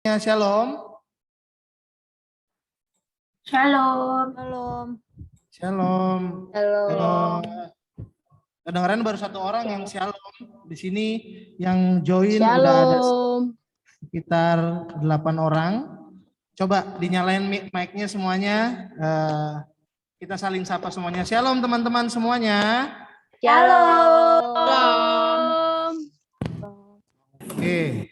Ya, shalom. Shalom. Shalom. Shalom. Shalom. Kedengaran baru satu orang yang shalom di sini, yang join Shalom. udah ada sekitar 8 orang. Coba dinyalain mic-nya semuanya. Kita saling sapa semuanya. Shalom teman-teman semuanya. Shalom. Oke.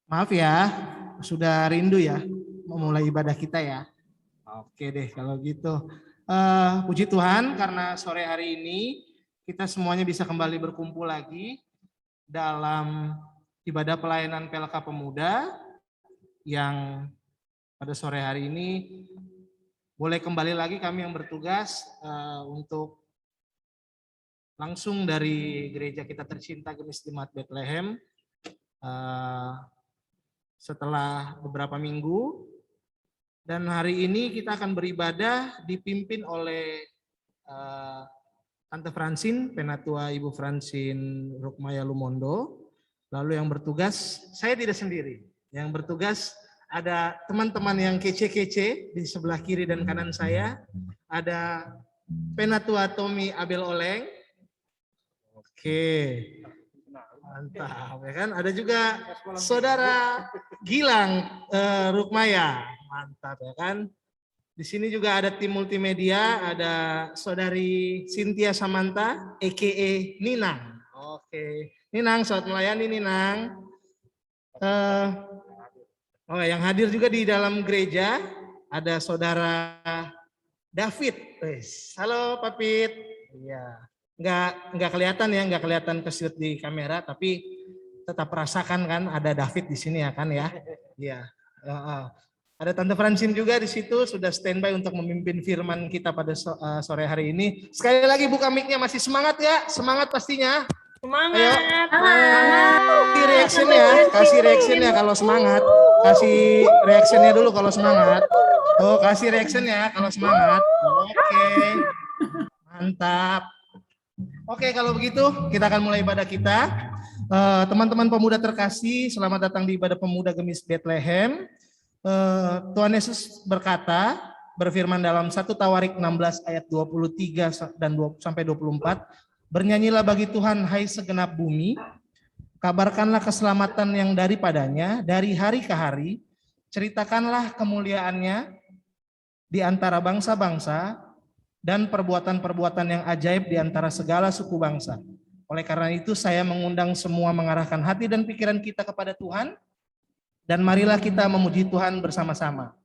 Maaf ya, sudah rindu ya memulai ibadah kita ya. Oke deh kalau gitu. Puji Tuhan karena sore hari ini kita semuanya bisa kembali berkumpul lagi dalam ibadah pelayanan PLK Pemuda yang pada sore hari ini boleh kembali lagi kami yang bertugas untuk langsung dari gereja kita tercinta Gemis Jemaat Bethlehem. Setelah beberapa minggu, dan hari ini kita akan beribadah dipimpin oleh Tante Francine, Penatua Ibu Francine Rukmaya Lumondo. Lalu yang bertugas, saya tidak sendiri, yang bertugas ada teman-teman yang kece-kece di sebelah kiri dan kanan saya. Ada Penatua Tommy Abel Oleng. Oke. Mantap ya kan, ada juga saudara Gilang Rukmaya, mantap ya kan. Di sini juga ada tim multimedia, ada saudari Cynthia Samantha, a.k.a. Ninang. Oke, Ninang, selamat melayani Ninang. Yang hadir juga di dalam gereja ada saudara David. Halo Papit. Iya. Nggak kelihatan ya, nggak kelihatan kesut di kamera, tapi tetap rasakan kan ada David di sini ya kan ya. Iya. Ada Tante Francine juga di situ sudah standby untuk memimpin firman kita pada sore hari ini. Sekali lagi buka mic-nya, masih semangat ya? Semangat pastinya. Semangat. Ayo. Semangat. Kasih reaction ya kalau semangat. Kasih reactionnya dulu kalau semangat. Oh, kasih reaction ya kalau semangat. Oke. Mantap. Oke, kalau begitu kita akan mulai ibadah kita. Teman-teman pemuda terkasih, selamat datang di ibadah pemuda Gemis Bethlehem. Tuhan Yesus berkata, berfirman dalam 1 Tawarik 16 ayat 23 dan sampai 24, bernyanyilah bagi Tuhan hai segenap bumi, kabarkanlah keselamatan yang daripadanya dari hari ke hari, ceritakanlah kemuliaannya di antara bangsa-bangsa, dan perbuatan-perbuatan yang ajaib di antara segala suku bangsa. Oleh karena itu saya mengundang semua mengarahkan hati dan pikiran kita kepada Tuhan, dan marilah kita memuji Tuhan bersama-sama.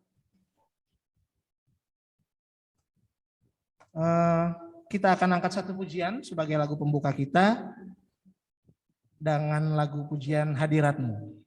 Kita akan angkat satu pujian sebagai lagu pembuka kita dengan lagu pujian Hadirat-Mu.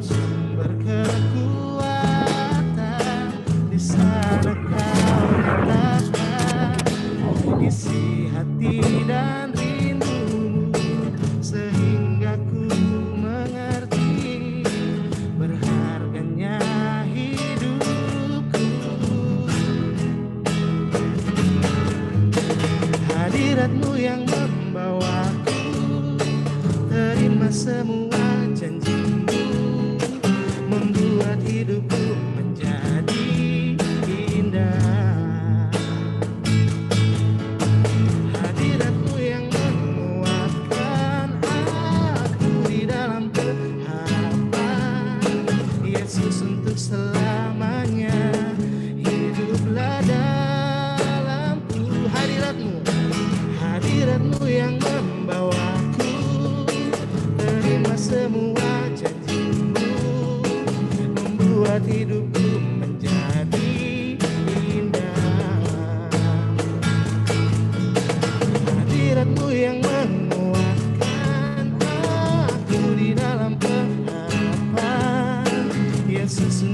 Sumber kekuatan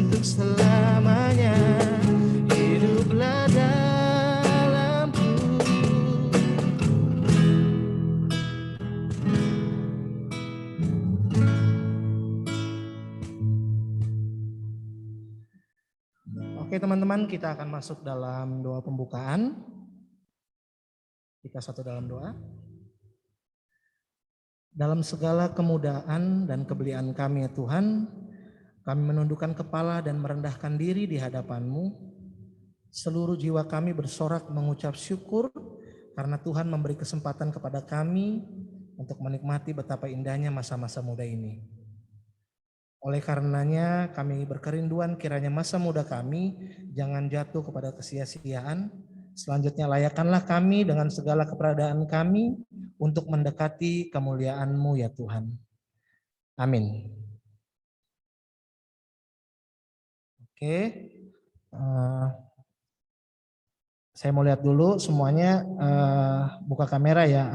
untuk selamanya. Hiduplah dalamku. Oke teman-teman, kita akan masuk dalam doa pembukaan. Kita satu dalam doa. Dalam segala kemudahan dan kebelian kami ya Tuhan, kami menundukkan kepala dan merendahkan diri di hadapan-Mu. Seluruh jiwa kami bersorak mengucap syukur karena Tuhan memberi kesempatan kepada kami untuk menikmati betapa indahnya masa-masa muda ini. Oleh karenanya kami berkerinduan kiranya masa muda kami jangan jatuh kepada kesia-siaan. Selanjutnya layakkanlah kami dengan segala keberadaan kami untuk mendekati kemuliaan-Mu ya Tuhan. Amin. Oke, saya mau lihat dulu semuanya, buka kamera ya.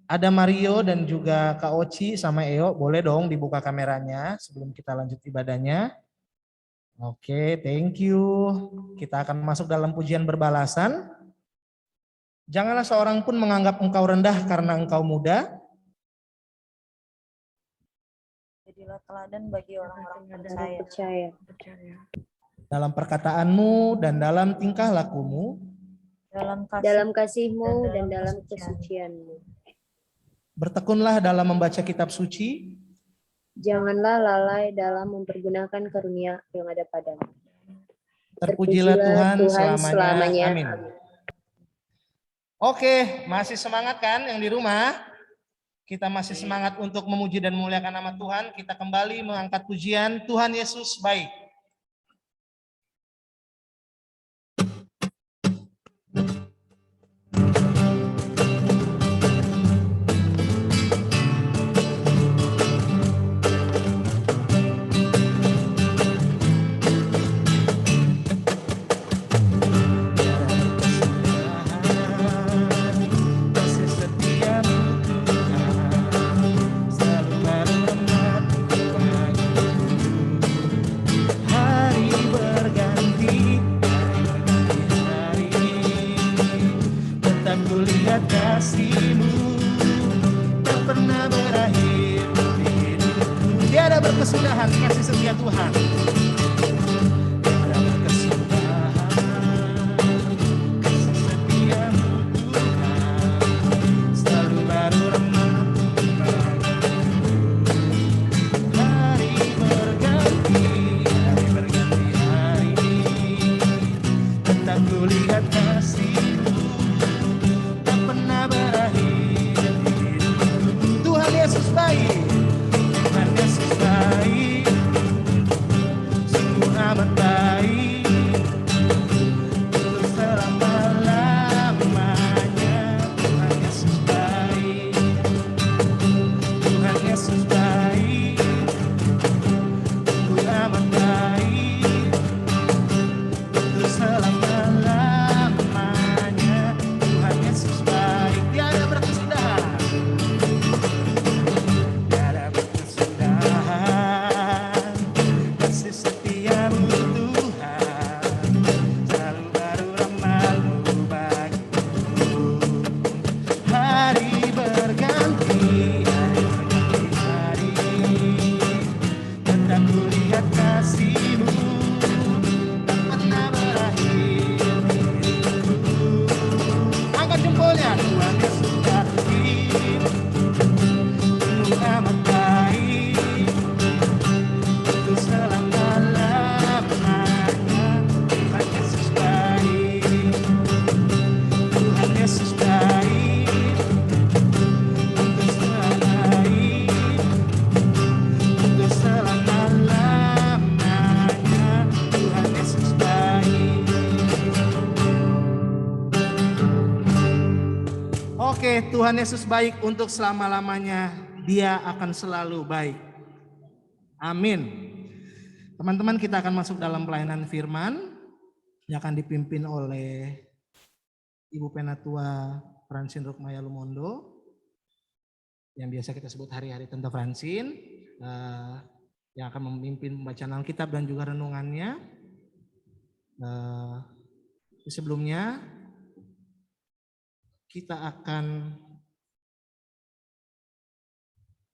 Ada Mario dan juga Kak Oci sama Eo, boleh dong dibuka kameranya sebelum kita lanjut ibadahnya. Oke, thank you. Kita akan masuk dalam pujian berbalasan. Janganlah seorang pun menganggap engkau rendah karena engkau muda. Jadilah teladan bagi orang-orang percaya. Dalam perkataanmu dan dalam tingkah lakumu. Dalam kasihmu dan dalam kesucianmu. Bertekunlah dalam membaca kitab suci. Janganlah lalai dalam mempergunakan karunia yang ada padamu. Terpujilah Tuhan selamanya. selamanya. Amin. Oke, masih semangat kan yang di rumah? Kita masih semangat untuk memuji dan memuliakan nama Tuhan. Kita kembali mengangkat pujian Tuhan Yesus baik. Berkesudahan kasih setia Tuhan. Tiada berkesudahan kasih setiamu Tuhan, selalu baru remahmu bagiku. Hari berganti hari, tetap kulihat kasih-Mu tak pernah berakhir di hidupku. Tuhan Yesus baik. Tuhan Yesus baik, sungguh amat baik, untuk selama-lamanya. Tuhan Yesus baik, Tuhan Yesus baik, sungguh amat baik, untuk selama-lamanya. Tuhan Yesus baik, tiada berkesudahan. Oke, Tuhan Yesus baik untuk selama-lamanya. Dia akan selalu baik. Amin. Teman-teman, kita akan masuk dalam pelayanan firman yang akan dipimpin oleh Ibu Penatua Francine Rukmaya Lumondo, yang biasa kita sebut hari-hari Tante Francine. yang akan memimpin pembacaan Alkitab dan juga renungannya. Sebelumnya kita akan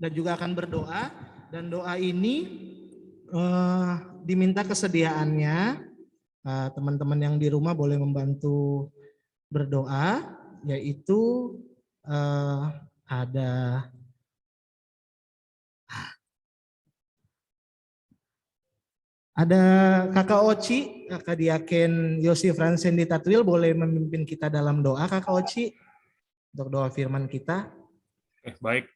dan juga akan berdoa, dan doa ini diminta kesediaannya. Teman-teman yang di rumah boleh membantu berdoa, yaitu ada Kakak Oci, Kakak Diaken Yosi Fransendi Tatwil, boleh memimpin kita dalam doa, Kakak Oci, untuk doa firman kita. Baik,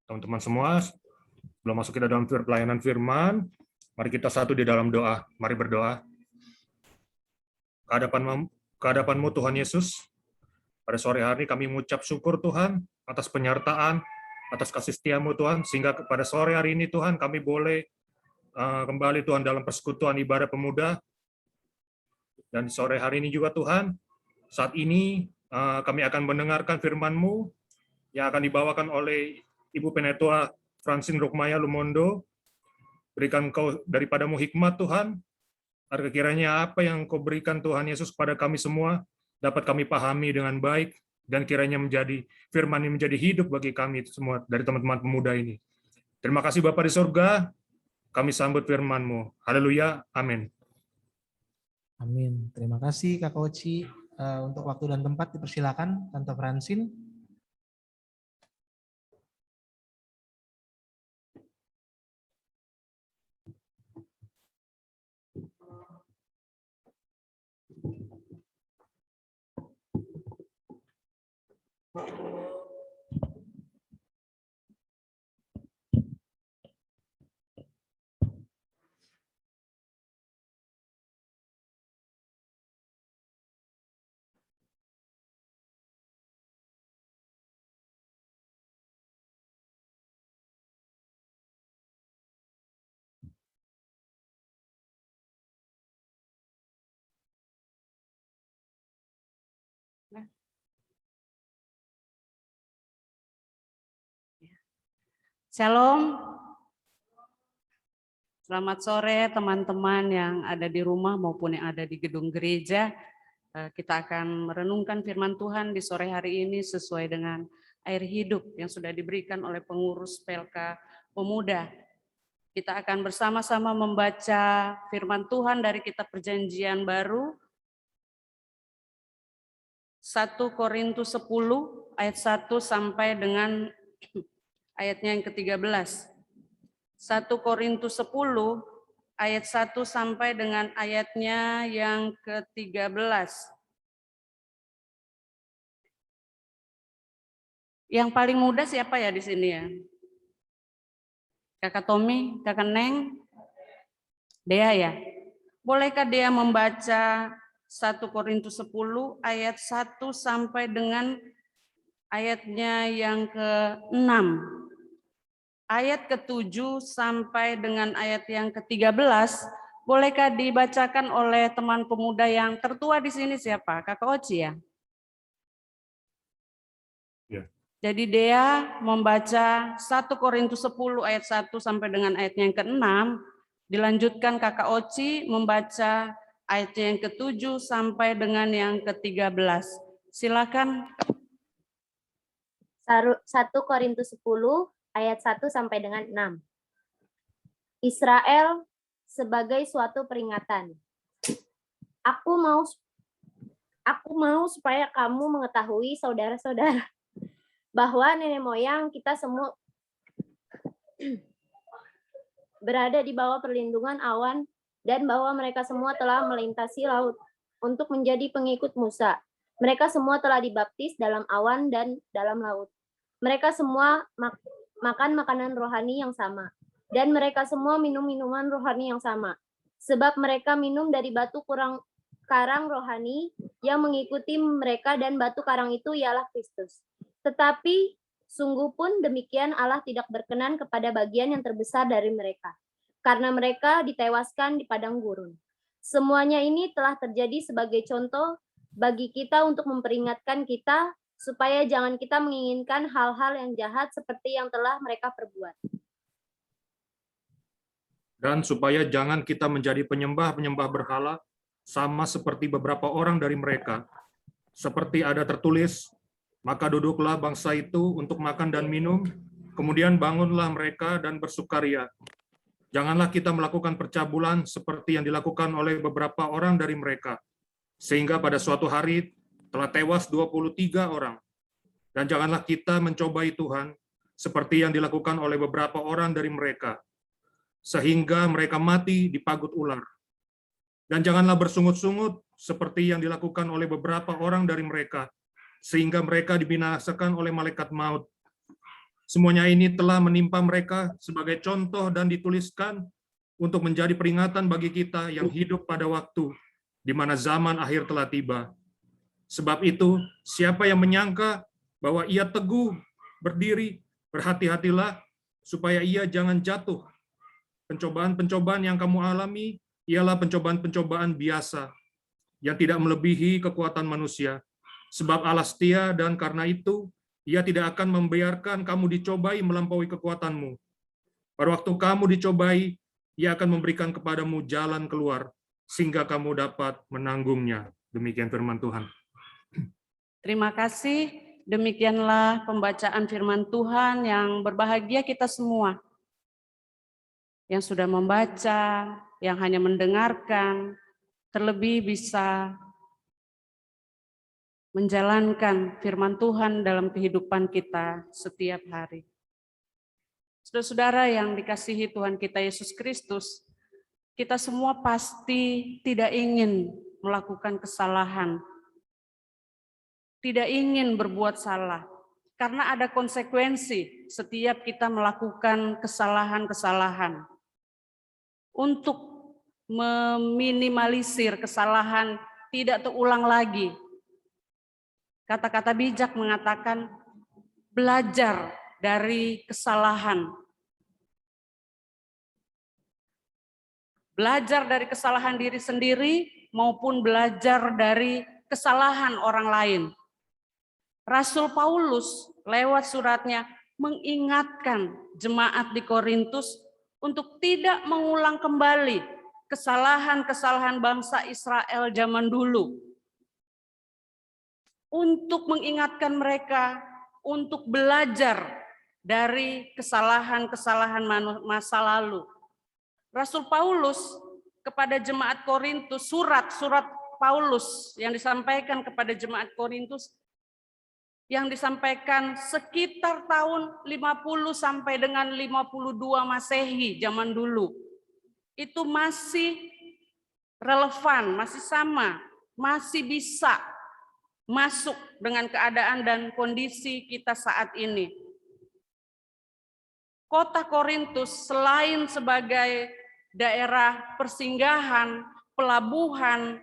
teman-teman semua, sebelum masuk kita dalam pelayanan firman, mari kita satu di dalam doa. Mari berdoa. Kehadapan-Mu Tuhan Yesus, pada sore hari kami mengucap syukur Tuhan atas penyertaan, atas kasih setia-Mu Tuhan, sehingga pada sore hari ini Tuhan kami boleh kembali Tuhan dalam persekutuan ibadah pemuda. Dan sore hari ini juga Tuhan, saat ini kami akan mendengarkan firman-Mu yang akan dibawakan oleh Ibu Penetua Francine Rukmaya Lumondo. Berikan Kau daripada-Mu hikmat Tuhan, agar kiranya apa yang Kau berikan Tuhan Yesus kepada kami semua dapat kami pahami dengan baik, dan kiranya menjadi firman ini menjadi hidup bagi kami semua dari teman-teman pemuda ini. Terima kasih Bapa di surga, kami sambut firman-Mu. Haleluya, amin. Amin. Terima kasih Kakak Oci. Untuk waktu dan tempat dipersilakan Tante Francine. Shalom. Selamat sore teman-teman yang ada di rumah maupun yang ada di gedung gereja. Kita akan merenungkan firman Tuhan di sore hari ini sesuai dengan air hidup yang sudah diberikan oleh pengurus PLK Pemuda. Kita akan bersama-sama membaca firman Tuhan dari kitab Perjanjian Baru, 1 Korintus 10 ayat 1 sampai dengan ayatnya yang ke-13. 1 Korintus 10 ayat 1 sampai dengan ayatnya yang ke-13. Yang paling muda siapa ya di sini ya? Kakak Tommy, Kakak Neng, Dea ya? Bolehkah Dea membaca 1 Korintus 10 ayat 1 sampai dengan ayatnya yang ke-6? Ayat ke-7 sampai dengan ayat yang ke-13, bolehkah dibacakan oleh teman pemuda yang tertua di sini siapa? Kakak Oci ya? Ya. Jadi Dea membaca 1 Korintus 10 ayat 1 sampai dengan ayatnya yang ke-6, dilanjutkan Kakak Oci membaca ayatnya yang ke-7 sampai dengan yang ke-13. Silakan. 1 Korintus 10 ayat 1 sampai dengan 6. Israel sebagai suatu peringatan. Aku mau supaya kamu mengetahui saudara-saudara bahwa nenek moyang kita semua berada di bawah perlindungan awan dan bahwa mereka semua telah melintasi laut untuk menjadi pengikut Musa. Mereka semua telah dibaptis dalam awan dan dalam laut. Mereka semua makan makanan rohani yang sama, dan mereka semua minum minuman rohani yang sama, sebab mereka minum dari batu karang rohani yang mengikuti mereka, dan batu karang itu ialah Kristus. Tetapi sungguh pun demikian Allah tidak berkenan kepada bagian yang terbesar dari mereka, karena mereka ditewaskan di padang gurun. Semuanya ini telah terjadi sebagai contoh bagi kita untuk memperingatkan kita supaya jangan kita menginginkan hal-hal yang jahat seperti yang telah mereka perbuat. Dan supaya jangan kita menjadi penyembah-penyembah berhala, sama seperti beberapa orang dari mereka. Seperti ada tertulis, maka duduklah bangsa itu untuk makan dan minum, kemudian bangunlah mereka dan bersukaria. Janganlah kita melakukan percabulan seperti yang dilakukan oleh beberapa orang dari mereka, sehingga pada suatu hari telah tewas 23 orang. Dan janganlah kita mencobai Tuhan, seperti yang dilakukan oleh beberapa orang dari mereka, sehingga mereka mati dipagut ular. Dan janganlah bersungut-sungut seperti yang dilakukan oleh beberapa orang dari mereka, sehingga mereka dibinasakan oleh malaikat maut. Semuanya ini telah menimpa mereka sebagai contoh dan dituliskan untuk menjadi peringatan bagi kita yang hidup pada waktu di mana zaman akhir telah tiba. Sebab itu, siapa yang menyangka bahwa ia teguh berdiri, berhati-hatilah supaya ia jangan jatuh. Pencobaan-pencobaan yang kamu alami ialah pencobaan-pencobaan biasa yang tidak melebihi kekuatan manusia. Sebab Allah setia dan karena itu Ia tidak akan membiarkan kamu dicobai melampaui kekuatanmu. Pada waktu kamu dicobai, Ia akan memberikan kepadamu jalan keluar sehingga kamu dapat menanggungnya. Demikian firman Tuhan. Terima kasih. Demikianlah pembacaan firman Tuhan. Yang berbahagia kita semua yang sudah membaca, yang hanya mendengarkan, terlebih bisa menjalankan firman Tuhan dalam kehidupan kita setiap hari. Saudara-saudara yang dikasihi Tuhan kita Yesus Kristus, kita semua pasti tidak ingin melakukan kesalahan, tidak ingin berbuat salah, karena ada konsekuensi setiap kita melakukan kesalahan-kesalahan. Untuk meminimalisir kesalahan tidak terulang lagi, kata-kata bijak mengatakan belajar dari kesalahan. Belajar dari kesalahan diri sendiri maupun belajar dari kesalahan orang lain. Rasul Paulus lewat suratnya mengingatkan jemaat di Korintus untuk tidak mengulang kembali kesalahan-kesalahan bangsa Israel zaman dulu. Untuk mengingatkan mereka untuk belajar dari kesalahan-kesalahan masa lalu. Rasul Paulus kepada jemaat Korintus, surat Paulus yang disampaikan kepada jemaat Korintus, yang disampaikan sekitar tahun 50 sampai dengan 52 Masehi zaman dulu. Itu masih relevan, masih sama, masih bisa masuk dengan keadaan dan kondisi kita saat ini. Kota Korintus selain sebagai daerah persinggahan, pelabuhan,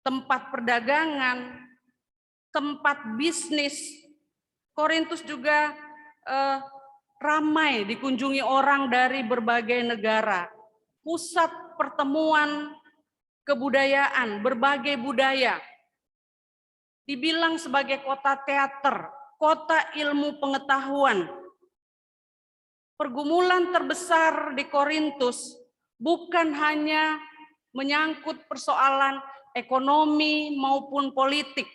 tempat perdagangan, tempat bisnis, Korintus juga ramai dikunjungi orang dari berbagai negara. Pusat pertemuan kebudayaan, berbagai budaya. Dibilang sebagai kota teater, kota ilmu pengetahuan. Pergumulan terbesar di Korintus bukan hanya menyangkut persoalan ekonomi maupun politik,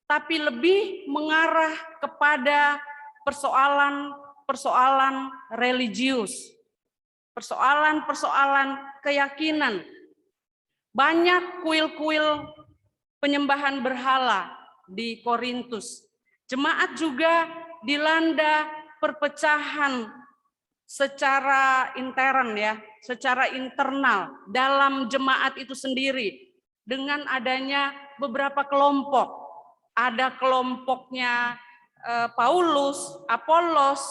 tapi lebih mengarah kepada persoalan-persoalan religius, persoalan-persoalan keyakinan. Banyak kuil-kuil penyembahan berhala di Korintus. Jemaat juga dilanda perpecahan secara intern ya, secara internal dalam jemaat itu sendiri dengan adanya beberapa kelompok. Ada kelompoknya Paulus, Apolos,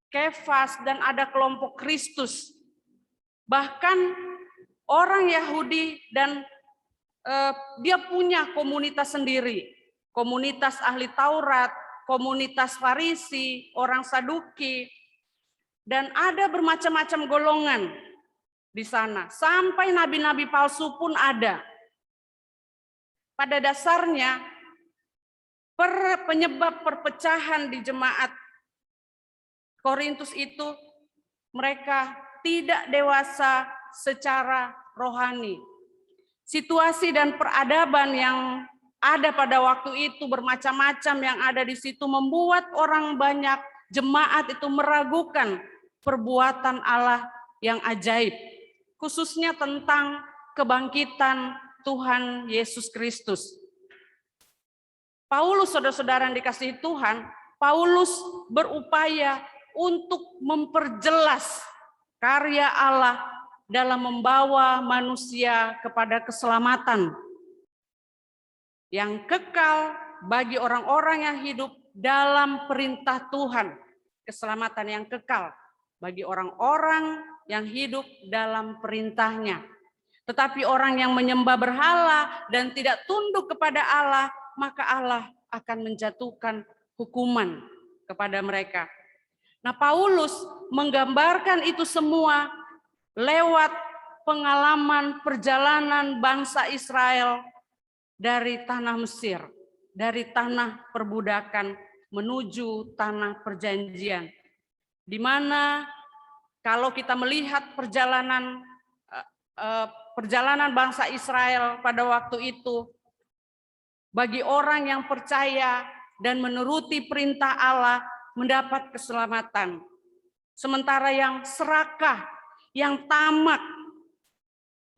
Kefas, dan ada kelompok Kristus. Bahkan orang Yahudi dan dia punya komunitas sendiri, komunitas ahli Taurat, komunitas Farisi, orang Saduki, dan ada bermacam-macam golongan di sana. Sampai nabi-nabi palsu pun ada. Pada dasarnya, penyebab perpecahan di jemaat Korintus itu mereka tidak dewasa secara rohani. Situasi dan peradaban yang ada pada waktu itu bermacam-macam yang ada di situ membuat orang banyak jemaat itu meragukan perbuatan Allah yang ajaib, khususnya tentang kebangkitan Tuhan Yesus Kristus. Paulus, saudara-saudara yang dikasihi Tuhan, Paulus berupaya untuk memperjelas karya Allah dalam membawa manusia kepada keselamatan yang kekal bagi orang-orang yang hidup dalam perintah Tuhan. Keselamatan yang kekal bagi orang-orang yang hidup dalam perintahnya. Tetapi orang yang menyembah berhala dan tidak tunduk kepada Allah, maka Allah akan menjatuhkan hukuman kepada mereka. Nah, Paulus menggambarkan itu semua lewat pengalaman perjalanan bangsa Israel dari tanah Mesir, dari tanah perbudakan menuju tanah perjanjian. Di mana kalau kita melihat perjalanan bangsa Israel pada waktu itu, bagi orang yang percaya dan menuruti perintah Allah mendapat keselamatan. Sementara yang serakah, yang tamak,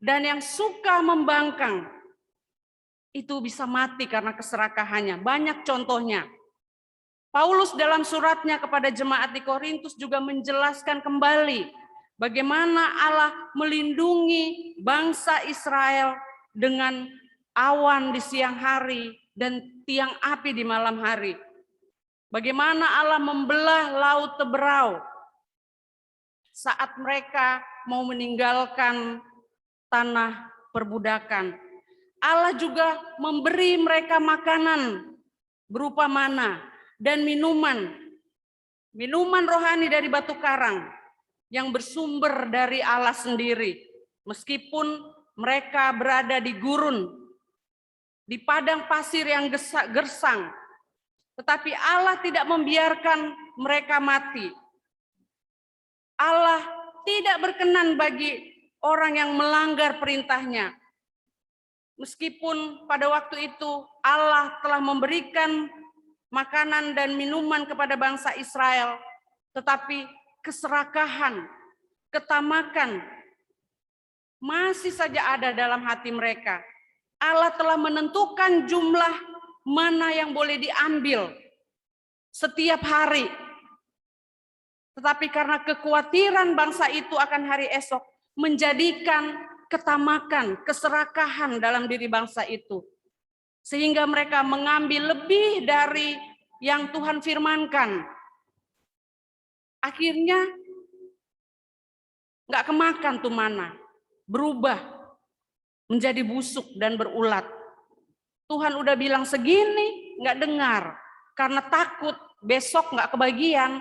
dan yang suka membangkang, itu bisa mati karena keserakahannya. Banyak contohnya. Paulus dalam suratnya kepada jemaat di Korintus juga menjelaskan kembali bagaimana Allah melindungi bangsa Israel dengan awan di siang hari dan tiang api di malam hari. Bagaimana Allah membelah laut Teberau saat mereka mau meninggalkan tanah perbudakan. Allah juga memberi mereka makanan berupa mana dan minuman rohani dari batu karang yang bersumber dari Allah sendiri. Meskipun mereka berada di gurun, di padang pasir yang gersang, tetapi Allah tidak membiarkan mereka mati. Allah tidak berkenan bagi orang yang melanggar perintahnya. Meskipun pada waktu itu Allah telah memberikan makanan dan minuman kepada bangsa Israel, tetapi keserakahan, ketamakan masih saja ada dalam hati mereka. Allah telah menentukan jumlah mana yang boleh diambil setiap hari. Tetapi karena kekhawatiran bangsa itu akan hari esok, menjadikan ketamakan, keserakahan dalam diri bangsa itu. Sehingga mereka mengambil lebih dari yang Tuhan firmankan. Akhirnya nggak kemakan tuh mana, berubah menjadi busuk dan berulat. Tuhan udah bilang segini, nggak dengar. Karena takut besok nggak kebagian,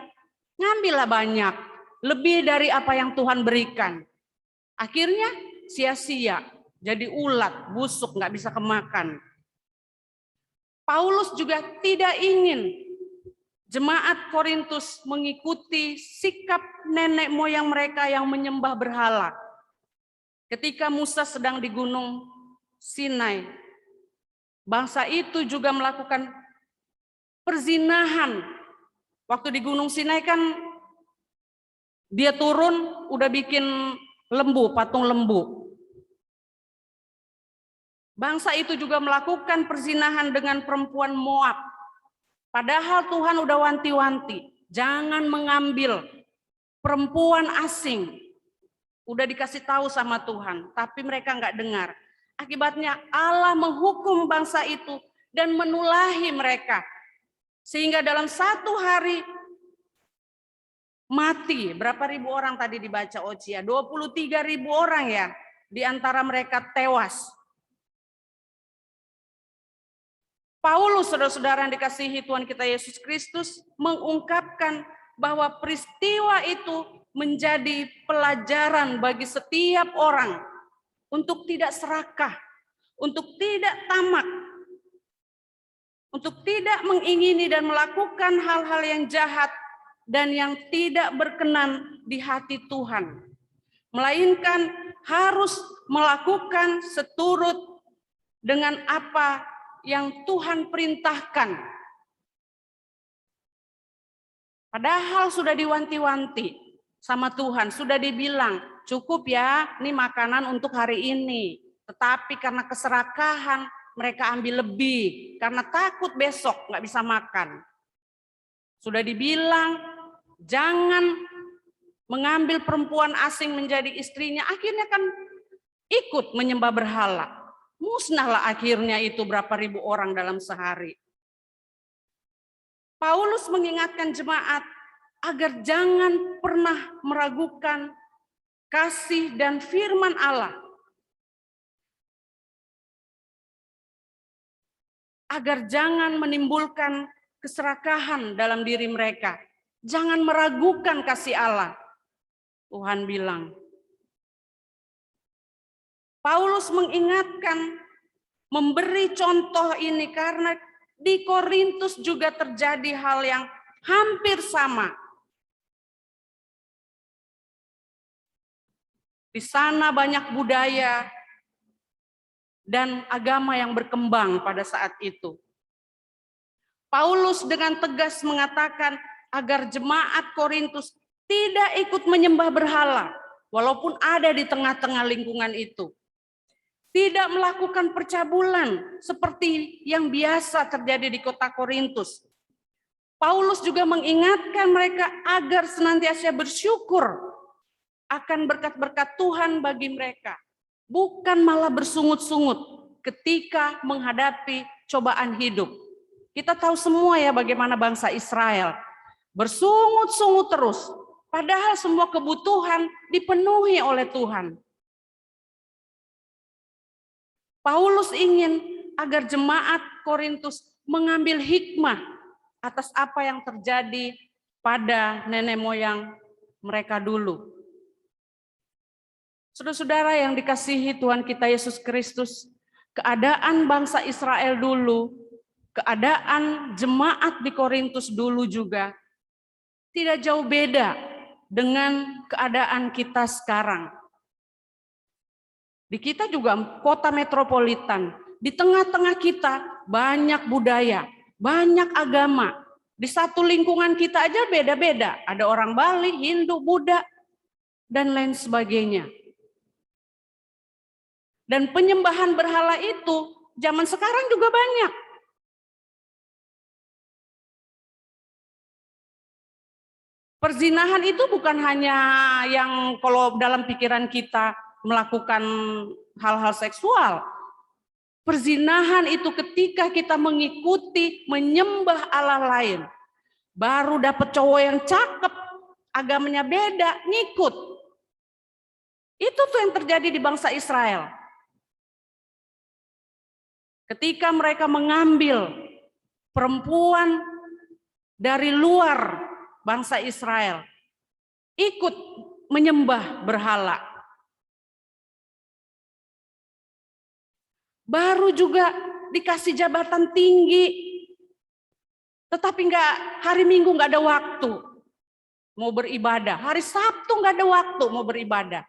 ngambillah banyak, lebih dari apa yang Tuhan berikan. Akhirnya sia-sia, jadi ulat, busuk, nggak bisa kemakan. Paulus juga tidak ingin jemaat Korintus mengikuti sikap nenek moyang mereka yang menyembah berhala. Ketika Musa sedang di Gunung Sinai, bangsa itu juga melakukan perzinahan. Waktu di Gunung Sinai kan dia turun udah bikin lembu, patung lembu. Bangsa itu juga melakukan perzinahan dengan perempuan Moab. Padahal Tuhan udah wanti-wanti, jangan mengambil perempuan asing. Udah dikasih tahu sama Tuhan, tapi mereka nggak dengar. Akibatnya Allah menghukum bangsa itu dan menulahi mereka. Sehingga dalam satu hari mati, berapa ribu orang tadi dibaca Ocia? 23.000 orang ya, di antara mereka tewas. Paulus, saudara-saudara yang dikasihi Tuhan kita Yesus Kristus, mengungkapkan bahwa peristiwa itu menjadi pelajaran bagi setiap orang untuk tidak serakah, untuk tidak tamak, untuk tidak mengingini dan melakukan hal-hal yang jahat dan yang tidak berkenan di hati Tuhan, melainkan harus melakukan seturut dengan apa yang Tuhan perintahkan. Padahal sudah diwanti-wanti sama Tuhan, sudah dibilang, cukup ya, ini makanan untuk hari ini. Tetapi karena keserakahan, mereka ambil lebih, karena takut besok nggak bisa makan. Sudah dibilang, jangan mengambil perempuan asing menjadi istrinya, akhirnya kan ikut menyembah berhala. Musnahlah akhirnya itu berapa ribu orang dalam sehari. Paulus mengingatkan jemaat agar jangan pernah meragukan kasih dan firman Allah. Agar jangan menimbulkan keserakahan dalam diri mereka. Jangan meragukan kasih Allah. Tuhan bilang. Paulus mengingatkan, memberi contoh ini karena di Korintus juga terjadi hal yang hampir sama. Di sana banyak budaya dan agama yang berkembang pada saat itu. Paulus dengan tegas mengatakan agar jemaat Korintus tidak ikut menyembah berhala, walaupun ada di tengah-tengah lingkungan itu. Tidak melakukan percabulan seperti yang biasa terjadi di kota Korintus. Paulus juga mengingatkan mereka agar senantiasa bersyukur akan berkat-berkat Tuhan bagi mereka. Bukan malah bersungut-sungut ketika menghadapi cobaan hidup. Kita tahu semua ya bagaimana bangsa Israel bersungut-sungut terus. Padahal semua kebutuhan dipenuhi oleh Tuhan. Paulus ingin agar jemaat Korintus mengambil hikmah atas apa yang terjadi pada nenek moyang mereka dulu. Saudara-saudara yang dikasihi Tuhan kita Yesus Kristus, keadaan bangsa Israel dulu, keadaan jemaat di Korintus dulu juga tidak jauh beda dengan keadaan kita sekarang. Di kita juga kota metropolitan, di tengah-tengah kita banyak budaya, banyak agama. Di satu lingkungan kita aja beda-beda, ada orang Bali, Hindu, Buddha, dan lain sebagainya. Dan penyembahan berhala itu zaman sekarang juga banyak. Perzinahan itu bukan hanya yang kalau dalam pikiran kita melakukan hal-hal seksual. Perzinahan itu ketika kita mengikuti, menyembah Allah lain. Baru dapat cowok yang cakep, agamanya beda, ngikut. Itu tuh yang terjadi di bangsa Israel. Ketika mereka mengambil perempuan dari luar bangsa Israel, ikut menyembah berhala. Baru juga dikasih jabatan tinggi, tetapi hari Minggu nggak ada waktu mau beribadah, hari Sabtu nggak ada waktu mau beribadah.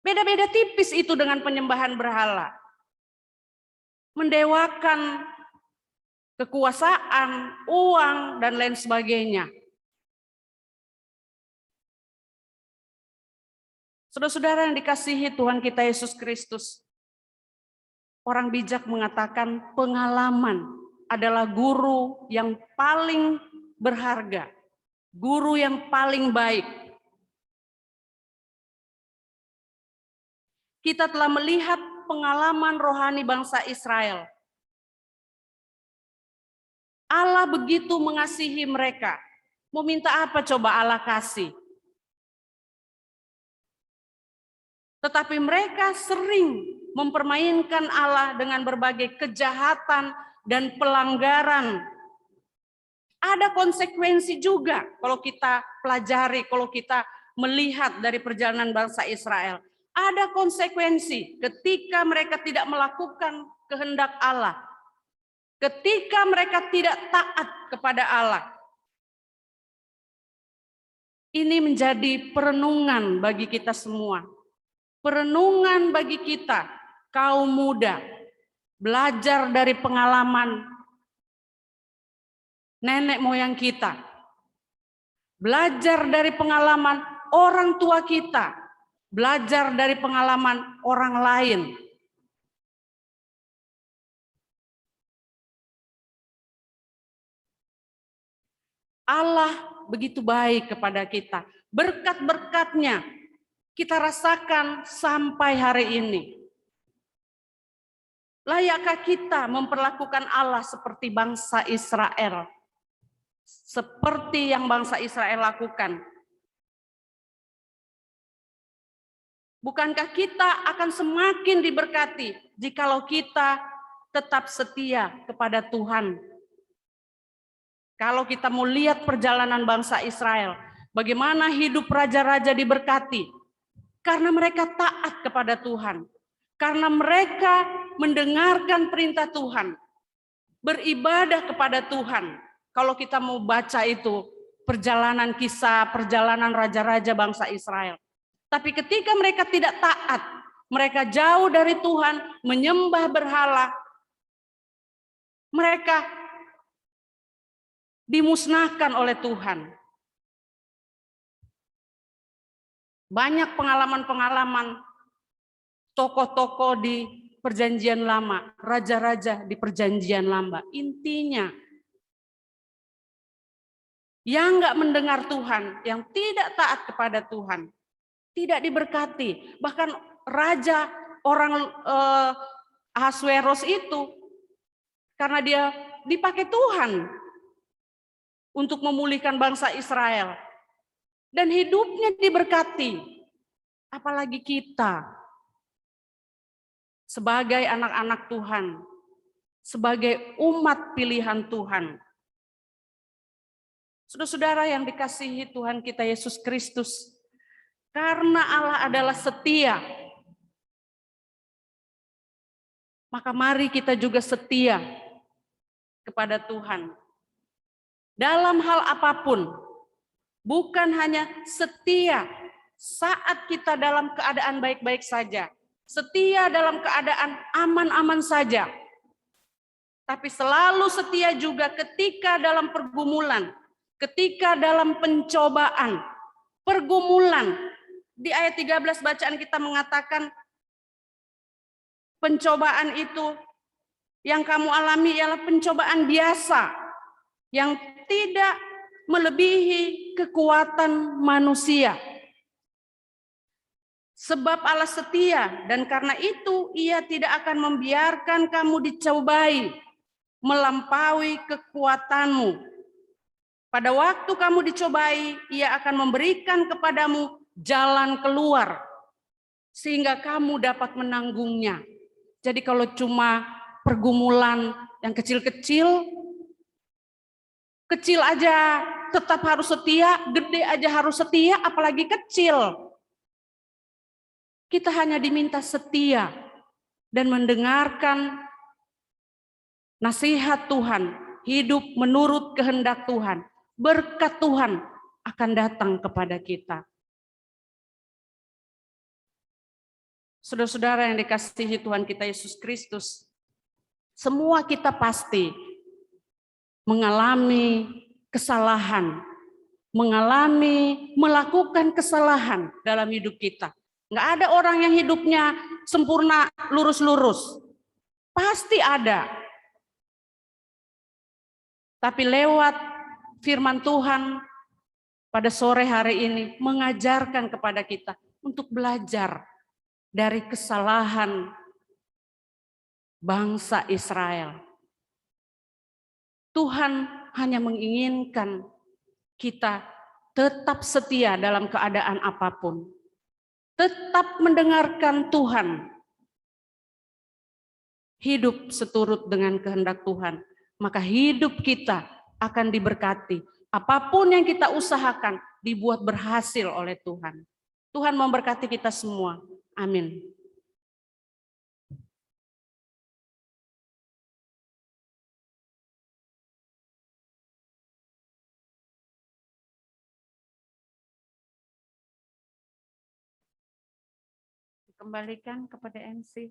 Beda-beda tipis itu dengan penyembahan berhala. Mendewakan kekuasaan, uang, dan lain sebagainya. Saudara-saudara yang dikasihi Tuhan kita Yesus Kristus, orang bijak mengatakan pengalaman adalah guru yang paling berharga, guru yang paling baik. Kita telah melihat pengalaman rohani bangsa Israel. Allah begitu mengasihi mereka. Mau minta apa coba Allah kasih? Tetapi mereka sering mempermainkan Allah dengan berbagai kejahatan dan pelanggaran. Ada konsekuensi juga kalau kita pelajari, kalau kita melihat dari perjalanan bangsa Israel. Ada konsekuensi ketika mereka tidak melakukan kehendak Allah. Ketika mereka tidak taat kepada Allah. Ini menjadi perenungan bagi kita semua. Perenungan bagi kita, kaum muda, belajar dari pengalaman nenek moyang kita, belajar dari pengalaman orang tua kita, belajar dari pengalaman orang lain. Allah begitu baik kepada kita. Berkat-berkatnya kita rasakan sampai hari ini. Layakkah kita memperlakukan Allah seperti bangsa Israel? Seperti yang bangsa Israel lakukan. Bukankah kita akan semakin diberkati jikalau kita tetap setia kepada Tuhan? Kalau kita mau lihat perjalanan bangsa Israel, bagaimana hidup raja-raja diberkati? Karena mereka taat kepada Tuhan. Karena mereka mendengarkan perintah Tuhan. Beribadah kepada Tuhan. Kalau kita mau baca itu, perjalanan kisah, perjalanan raja-raja bangsa Israel. Tapi ketika mereka tidak taat, mereka jauh dari Tuhan, menyembah berhala, mereka dimusnahkan oleh Tuhan. Banyak pengalaman-pengalaman tokoh-tokoh di Perjanjian Lama, raja-raja di Perjanjian Lama. Intinya, yang nggak mendengar Tuhan, yang tidak taat kepada Tuhan, tidak diberkati. Bahkan raja orang Ahasweros itu, karena dia dipakai Tuhan untuk memulihkan bangsa Israel. Dan hidupnya diberkati. Apalagi kita, sebagai anak-anak Tuhan, sebagai umat pilihan Tuhan. Saudara-saudara yang dikasihi Tuhan kita Yesus Kristus, karena Allah adalah setia, maka mari kita juga setia kepada Tuhan. Dalam hal apapun, bukan hanya setia saat kita dalam keadaan baik-baik saja, setia dalam keadaan aman-aman saja, tapi selalu setia juga ketika dalam pergumulan, ketika dalam pencobaan, pergumulan. Di ayat 13 bacaan kita mengatakan, pencobaan itu yang kamu alami ialah pencobaan biasa, yang tidak melebihi kekuatan manusia. Sebab Allah setia, dan karena itu Ia tidak akan membiarkan kamu dicobai melampaui kekuatanmu. Pada waktu kamu dicobai, Ia akan memberikan kepadamu jalan keluar, sehingga kamu dapat menanggungnya. Jadi kalau cuma pergumulan yang kecil-kecil, kecil aja tetap harus setia, gede aja harus setia, apalagi kecil. Kita hanya diminta setia dan mendengarkan nasihat Tuhan, hidup menurut kehendak Tuhan. Berkat Tuhan akan datang kepada kita. Saudara-saudara yang dikasihi Tuhan kita Yesus Kristus, semua kita pasti mengalami kesalahan, melakukan kesalahan dalam hidup kita. Nggak ada orang yang hidupnya sempurna, lurus-lurus. Pasti ada. Tapi lewat firman Tuhan pada sore hari ini mengajarkan kepada kita untuk belajar dari kesalahan bangsa Israel. Tuhan hanya menginginkan kita tetap setia dalam keadaan apapun. Tetap mendengarkan Tuhan. Hidup seturut dengan kehendak Tuhan. Maka hidup kita akan diberkati. Apapun yang kita usahakan dibuat berhasil oleh Tuhan. Tuhan memberkati kita semua. Amin. kembalikan kepada MC.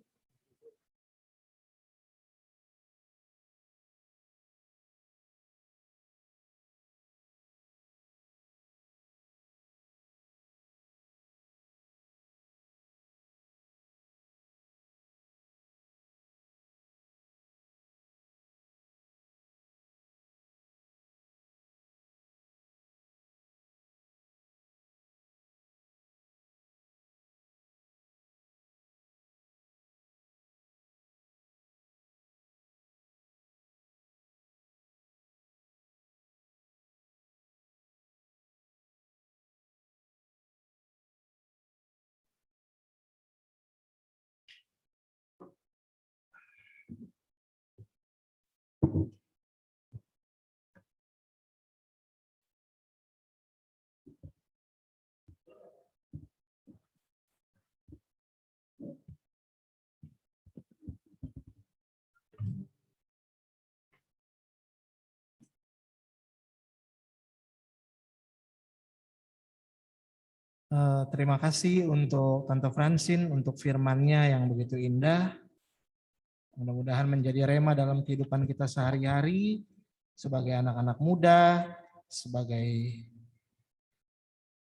Terima kasih untuk Tante Francine untuk firman-Nya yang begitu indah. Mudah-mudahan menjadi rema dalam kehidupan kita sehari-hari sebagai anak-anak muda, sebagai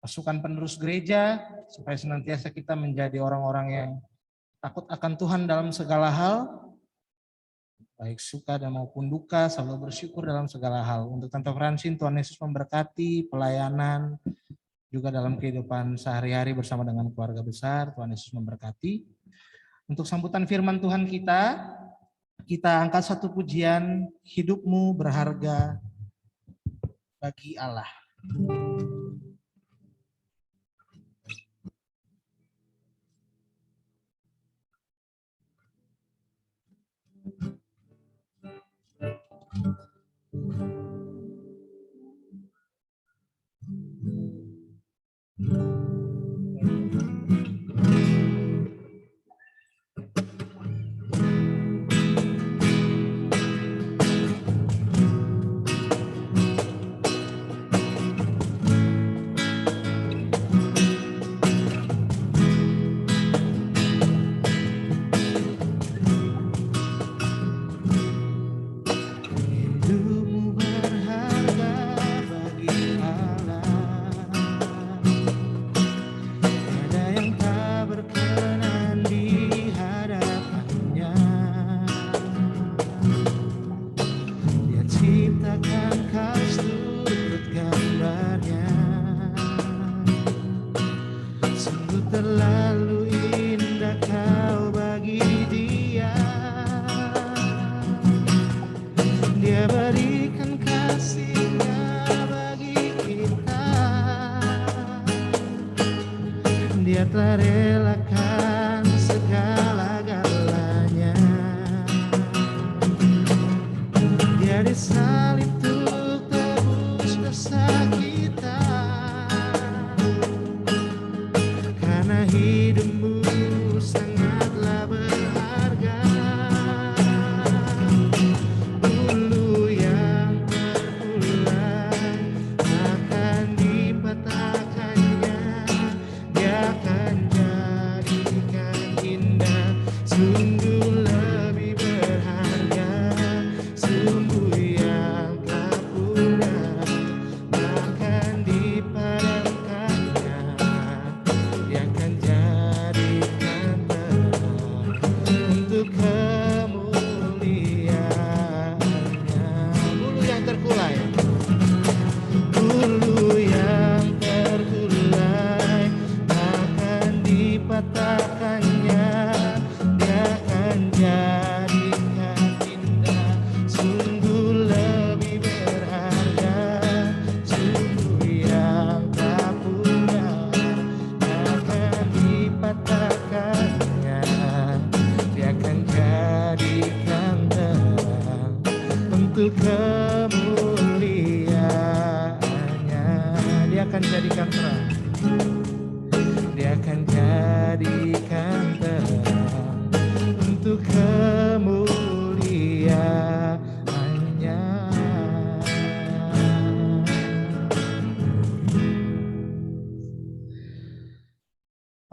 pasukan penerus gereja, supaya senantiasa kita menjadi orang-orang yang takut akan Tuhan dalam segala hal, baik suka dan maupun duka, selalu bersyukur dalam segala hal. Untuk Tante Francine, Tuhan Yesus memberkati pelayanan, juga dalam kehidupan sehari-hari bersama dengan keluarga besar, Tuhan Yesus memberkati. Untuk sambutan firman Tuhan kita angkat satu pujian, hidupmu berharga bagi Allah.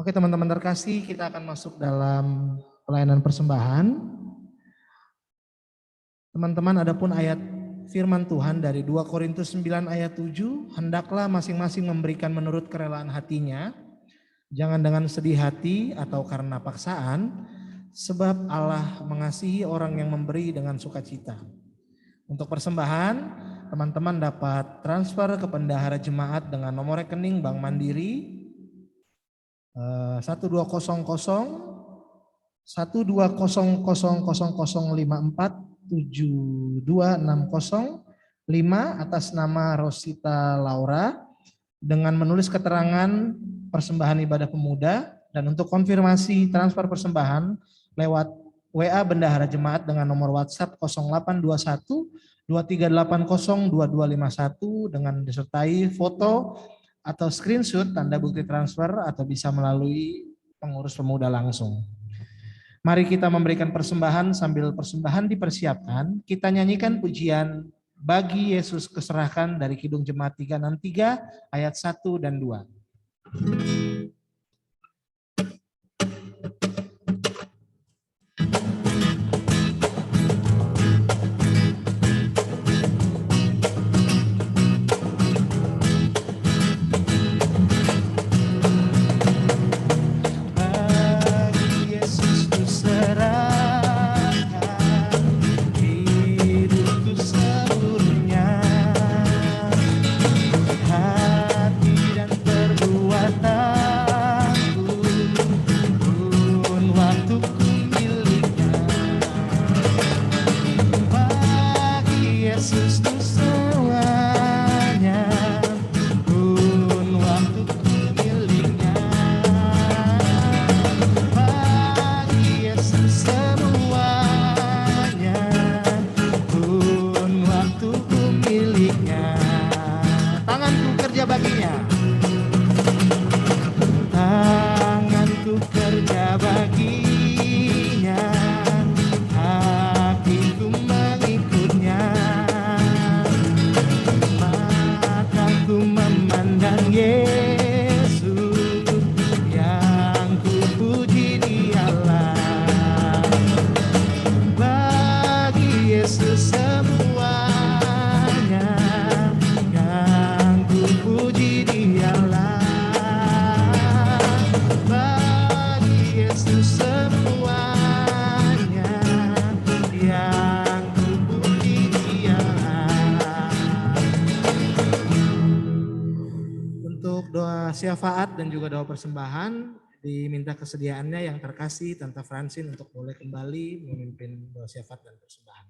Oke Oke teman-teman terkasih, kita akan masuk dalam pelayanan persembahan. Teman-teman, adapun ayat firman Tuhan dari 2 Korintus 9 ayat 7, hendaklah masing-masing memberikan menurut kerelaan hatinya, jangan dengan sedih hati atau karena paksaan, sebab Allah mengasihi orang yang memberi dengan sukacita. Untuk persembahan, teman-teman dapat transfer ke bendahara jemaat dengan nomor rekening Bank Mandiri 1200000547260 atas nama Rosita Laura dengan menulis keterangan persembahan ibadah pemuda, dan untuk konfirmasi transfer persembahan lewat WA Bendahara Jemaat dengan nomor WhatsApp 0821 2380 2251 dengan disertai foto atau screenshot tanda bukti transfer, atau bisa melalui pengurus pemuda langsung. Mari kita memberikan persembahan. Sambil persembahan dipersiapkan, kita nyanyikan pujian Bagi Yesus Keserahkan dari Kidung Jemaat 363 ayat 1 dan 2. Syafaat dan juga doa persembahan diminta kesediaannya yang terkasih Tante Francine untuk boleh kembali memimpin doa syafaat dan persembahan.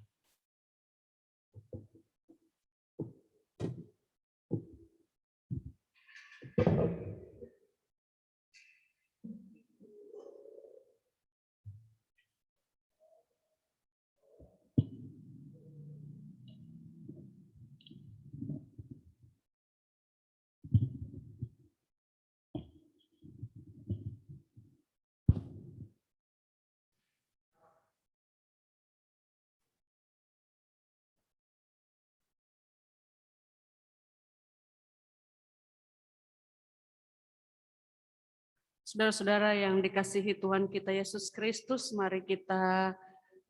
Saudara-saudara yang dikasihi Tuhan kita Yesus Kristus, mari kita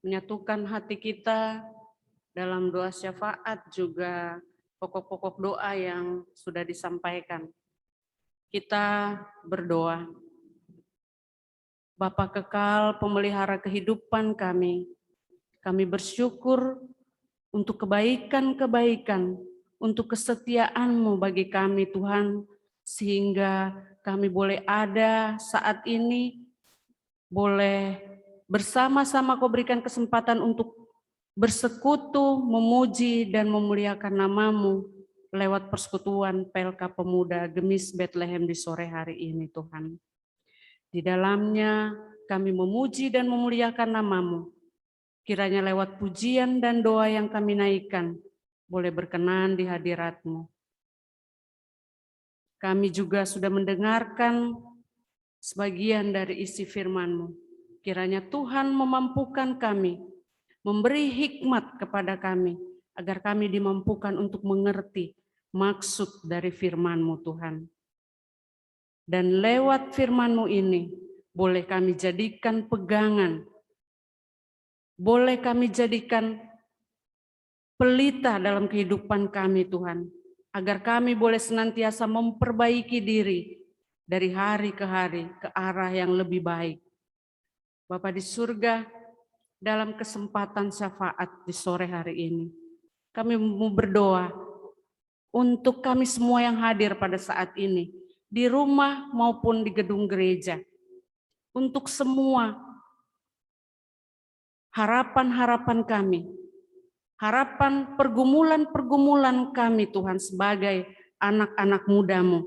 menyatukan hati kita dalam doa syafaat, juga pokok-pokok doa yang sudah disampaikan. Kita berdoa. Bapa kekal, pemelihara kehidupan kami bersyukur untuk kebaikan-kebaikan, untuk kesetiaan-Mu bagi kami Tuhan, sehingga kami boleh ada saat ini, boleh bersama-sama Kau berikan kesempatan untuk bersekutu, memuji dan memuliakan nama-Mu lewat persekutuan PLK Pemuda Gemis Bethlehem di sore hari ini Tuhan. Di dalamnya kami memuji dan memuliakan nama-Mu. Kiranya lewat pujian dan doa yang kami naikkan, boleh berkenan di hadirat-Mu. Kami juga sudah mendengarkan sebagian dari isi firman-Mu. Kiranya Tuhan memampukan kami, memberi hikmat kepada kami, agar kami dimampukan untuk mengerti maksud dari firman-Mu Tuhan. Dan lewat firman-Mu ini, boleh kami jadikan pegangan, boleh kami jadikan pelita dalam kehidupan kami Tuhan, agar kami boleh senantiasa memperbaiki diri dari hari ke hari ke arah yang lebih baik. Bapa di surga, dalam kesempatan syafaat di sore hari ini, kami mau berdoa untuk kami semua yang hadir pada saat ini, di rumah maupun di gedung gereja, untuk semua harapan-harapan kami, harapan pergumulan-pergumulan kami Tuhan sebagai anak-anak muda-Mu.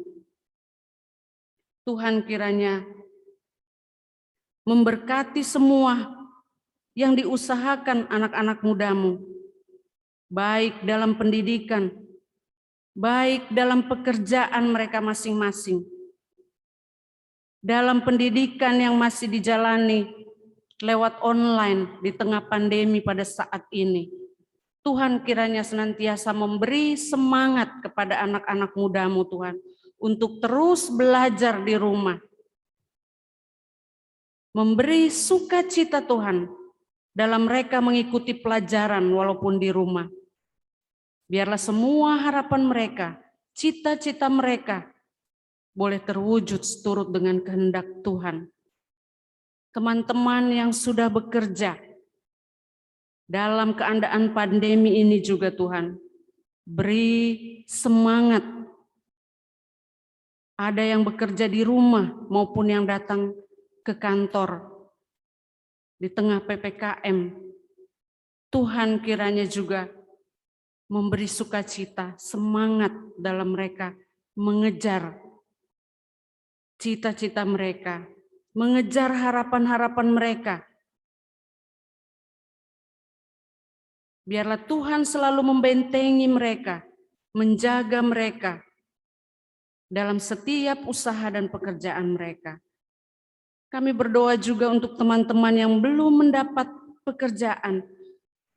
Tuhan kiranya memberkati semua yang diusahakan anak-anak muda-Mu, baik dalam pendidikan, baik dalam pekerjaan mereka masing-masing, dalam pendidikan yang masih dijalani lewat online di tengah pandemi pada saat ini. Tuhan kiranya senantiasa memberi semangat kepada anak-anak muda-Mu Tuhan, untuk terus belajar di rumah. Memberi sukacita Tuhan dalam mereka mengikuti pelajaran walaupun di rumah. Biarlah semua harapan mereka, cita-cita mereka boleh terwujud seturut dengan kehendak Tuhan. Teman-teman yang sudah bekerja dalam keadaan pandemi ini juga Tuhan, beri semangat. Ada yang bekerja di rumah maupun yang datang ke kantor di tengah PPKM. Tuhan kiranya juga memberi sukacita, semangat dalam mereka mengejar cita-cita mereka, mengejar harapan-harapan mereka. Biarlah Tuhan selalu membentengi mereka, menjaga mereka dalam setiap usaha dan pekerjaan mereka. Kami berdoa juga untuk teman-teman yang belum mendapat pekerjaan,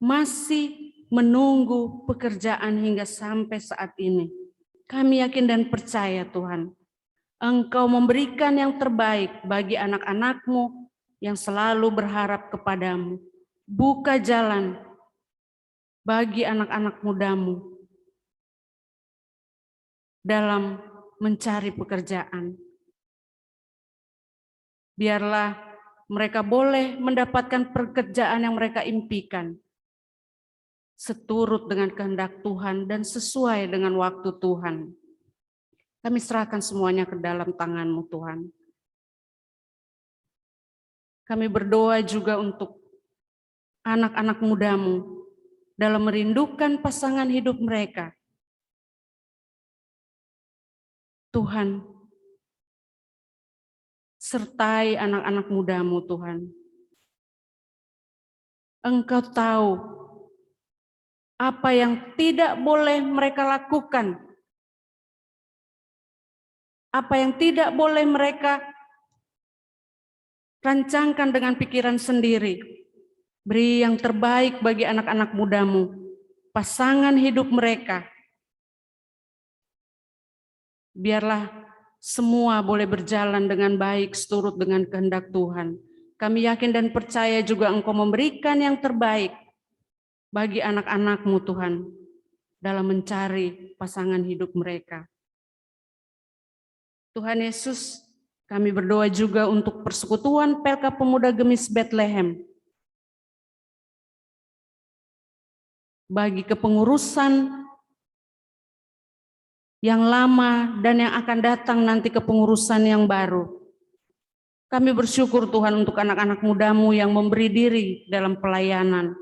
masih menunggu pekerjaan hingga sampai saat ini. Kami yakin dan percaya Tuhan, Engkau memberikan yang terbaik bagi anak-anak-Mu yang selalu berharap kepadamu. Buka jalan bagi anak-anak muda-Mu dalam mencari pekerjaan. Biarlah mereka boleh mendapatkan pekerjaan yang mereka impikan, seturut dengan kehendak Tuhan dan sesuai dengan waktu Tuhan. Kami serahkan semuanya ke dalam tangan-Mu Tuhan. Kami berdoa juga untuk anak-anak muda-Mu dalam merindukan pasangan hidup mereka. Tuhan, sertai anak-anak muda-Mu Tuhan. Engkau tahu apa yang tidak boleh mereka lakukan, apa yang tidak boleh mereka rancangkan dengan pikiran sendiri. Beri yang terbaik bagi anak-anak muda-Mu, pasangan hidup mereka. Biarlah semua boleh berjalan dengan baik seturut dengan kehendak Tuhan. Kami yakin dan percaya juga Engkau memberikan yang terbaik bagi anak-anak-Mu Tuhan dalam mencari pasangan hidup mereka. Tuhan Yesus, kami berdoa juga untuk persekutuan PLK Pemuda Gemis Bethlehem. Bagi kepengurusan yang lama dan yang akan datang nanti kepengurusan yang baru. Kami bersyukur Tuhan untuk anak-anak muda-Mu yang memberi diri dalam pelayanan.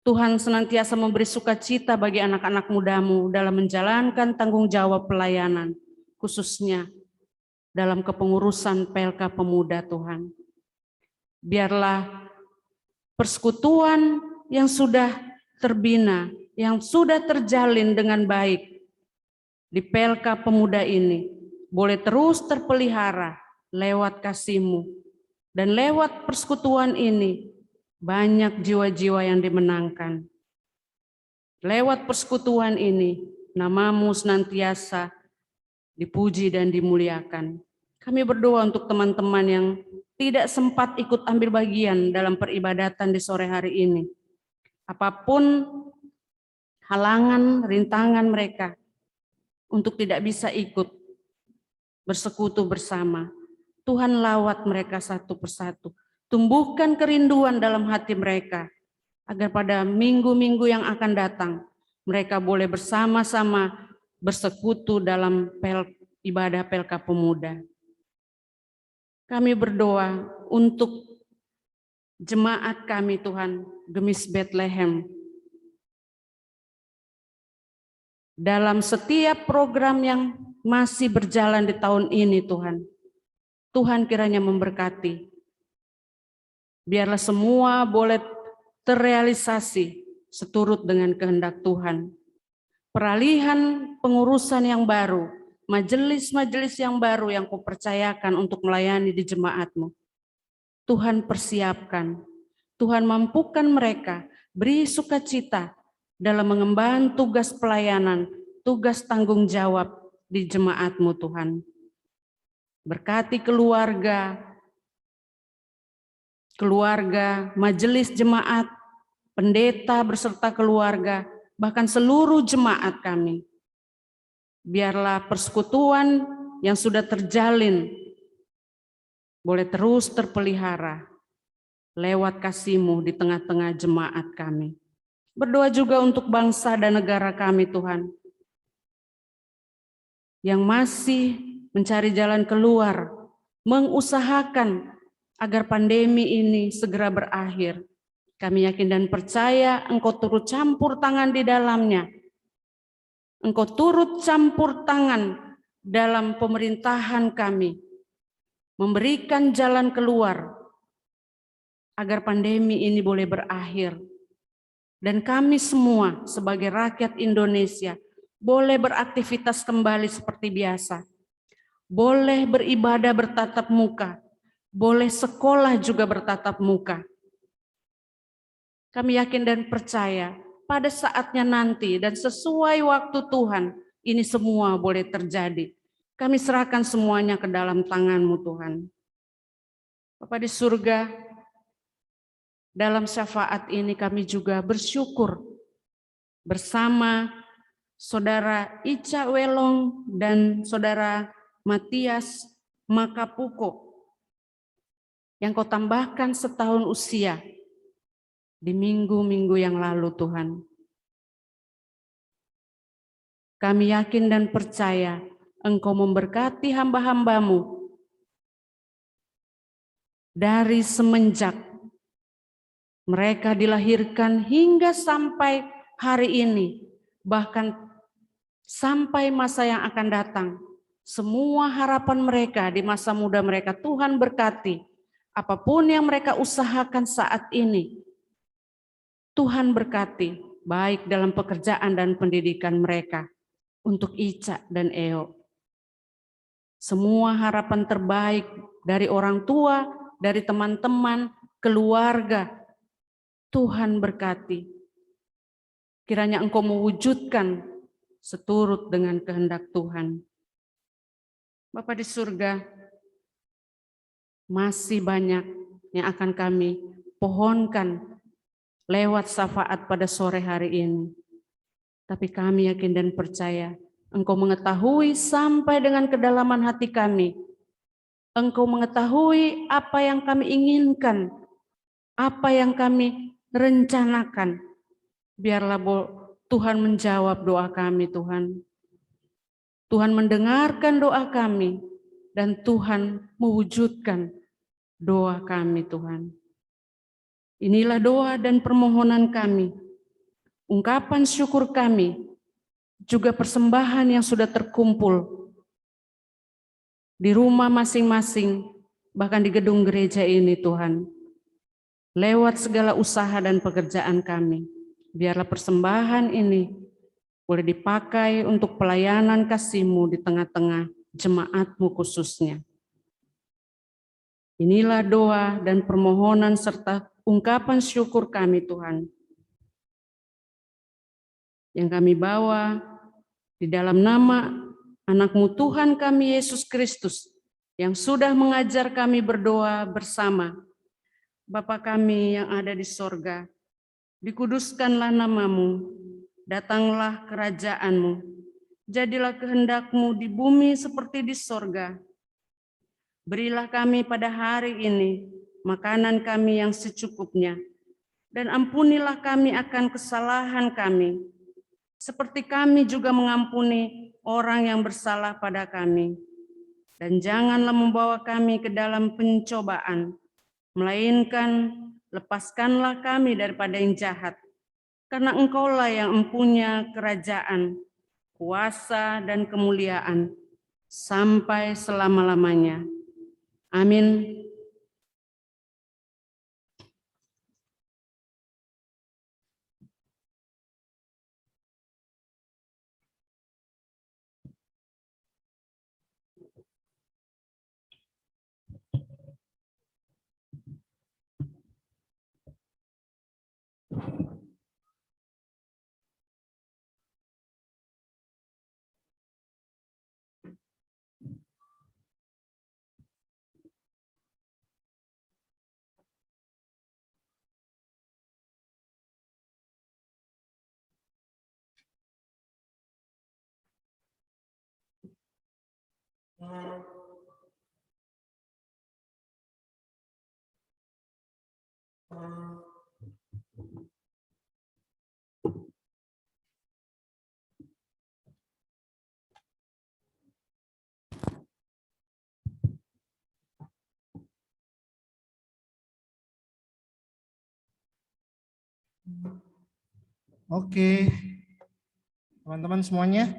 Tuhan senantiasa memberi sukacita bagi anak-anak muda-Mu dalam menjalankan tanggung jawab pelayanan, khususnya dalam kepengurusan PLK Pemuda Tuhan. Biarlah persekutuan yang sudah terbina, yang sudah terjalin dengan baik di PLK Pemuda ini, boleh terus terpelihara lewat kasih-Mu. Dan lewat persekutuan ini, banyak jiwa-jiwa yang dimenangkan. Lewat persekutuan ini, nama-Mu senantiasa dipuji dan dimuliakan. Kami berdoa untuk teman-teman yang tidak sempat ikut ambil bagian dalam peribadatan di sore hari ini. Apapun halangan, rintangan mereka untuk tidak bisa ikut bersekutu bersama, Tuhan lawat mereka satu persatu. Tumbuhkan kerinduan dalam hati mereka, agar pada minggu-minggu yang akan datang, mereka boleh bersama-sama bersekutu dalam ibadah Pelka Pemuda. Kami berdoa untuk jemaat kami Tuhan, Gemis Bethlehem. Dalam setiap program yang masih berjalan di tahun ini Tuhan, Tuhan kiranya memberkati. Biarlah semua boleh terrealisasi seturut dengan kehendak Tuhan. Peralihan pengurusan yang baru, majelis-majelis yang baru yang Kau percayakan untuk melayani di jemaat-Mu. Tuhan persiapkan, Tuhan mampukan mereka, beri sukacita dalam mengemban tugas pelayanan, tugas tanggung jawab di jemaat-Mu Tuhan. Berkati keluarga, majelis jemaat, pendeta beserta keluarga, bahkan seluruh jemaat kami. Biarlah persekutuan yang sudah terjalin boleh terus terpelihara lewat kasih-Mu di tengah-tengah jemaat kami. Berdoa juga untuk bangsa dan negara kami Tuhan, yang masih mencari jalan keluar, mengusahakan agar pandemi ini segera berakhir. Kami yakin dan percaya Engkau turut campur tangan di dalamnya. Engkau turut campur tangan dalam pemerintahan kami, memberikan jalan keluar agar pandemi ini boleh berakhir. Dan kami semua sebagai rakyat Indonesia boleh beraktivitas kembali seperti biasa. Boleh beribadah bertatap muka, boleh sekolah juga bertatap muka. Kami yakin dan percaya pada saatnya nanti dan sesuai waktu Tuhan, ini semua boleh terjadi. Kami serahkan semuanya ke dalam tangan-Mu Tuhan. Bapa di surga, dalam syafaat ini kami juga bersyukur bersama Saudara Ica Welong dan Saudara Matias Makapuko yang Kau tambahkan setahun usia di minggu-minggu yang lalu Tuhan. Kami yakin dan percaya Engkau memberkati hamba-hamba-Mu dari semenjak mereka dilahirkan hingga sampai hari ini, bahkan sampai masa yang akan datang. Semua harapan mereka di masa muda mereka Tuhan berkati. Apapun yang mereka usahakan saat ini, Tuhan berkati, baik dalam pekerjaan dan pendidikan mereka. Untuk Ica dan Eo, semua harapan terbaik dari orang tua, dari teman-teman, keluarga, Tuhan berkati. Kiranya Engkau mewujudkan seturut dengan kehendak Tuhan. Bapa di surga, masih banyak yang akan kami pohonkan lewat syafaat pada sore hari ini. Tapi kami yakin dan percaya Engkau mengetahui sampai dengan kedalaman hati kami. Engkau mengetahui apa yang kami inginkan, apa yang kami rencanakan. Biarlah Tuhan menjawab doa kami Tuhan. Tuhan mendengarkan doa kami dan Tuhan mewujudkan doa kami Tuhan. Inilah doa dan permohonan kami. Ungkapan syukur kami, juga persembahan yang sudah terkumpul di rumah masing-masing, bahkan di gedung gereja ini Tuhan. Lewat segala usaha dan pekerjaan kami, biarlah persembahan ini boleh dipakai untuk pelayanan kasih-Mu di tengah-tengah jemaat-Mu khususnya. Inilah doa dan permohonan serta ungkapan syukur kami Tuhan, yang kami bawa di dalam nama Anak-Mu Tuhan kami Yesus Kristus, yang sudah mengajar kami berdoa bersama. Bapa kami yang ada di sorga, dikuduskanlah nama-Mu, datanglah kerajaan-Mu, jadilah kehendak-Mu di bumi seperti di sorga. Berilah kami pada hari ini makanan kami yang secukupnya, dan ampunilah kami akan kesalahan kami, seperti kami juga mengampuni orang yang bersalah pada kami. Dan janganlah membawa kami ke dalam pencobaan, melainkan lepaskanlah kami daripada yang jahat. Karena Engkaulah yang mempunyai kerajaan, kuasa, dan kemuliaan sampai selama-lamanya. Amin. Oke, teman-teman semuanya,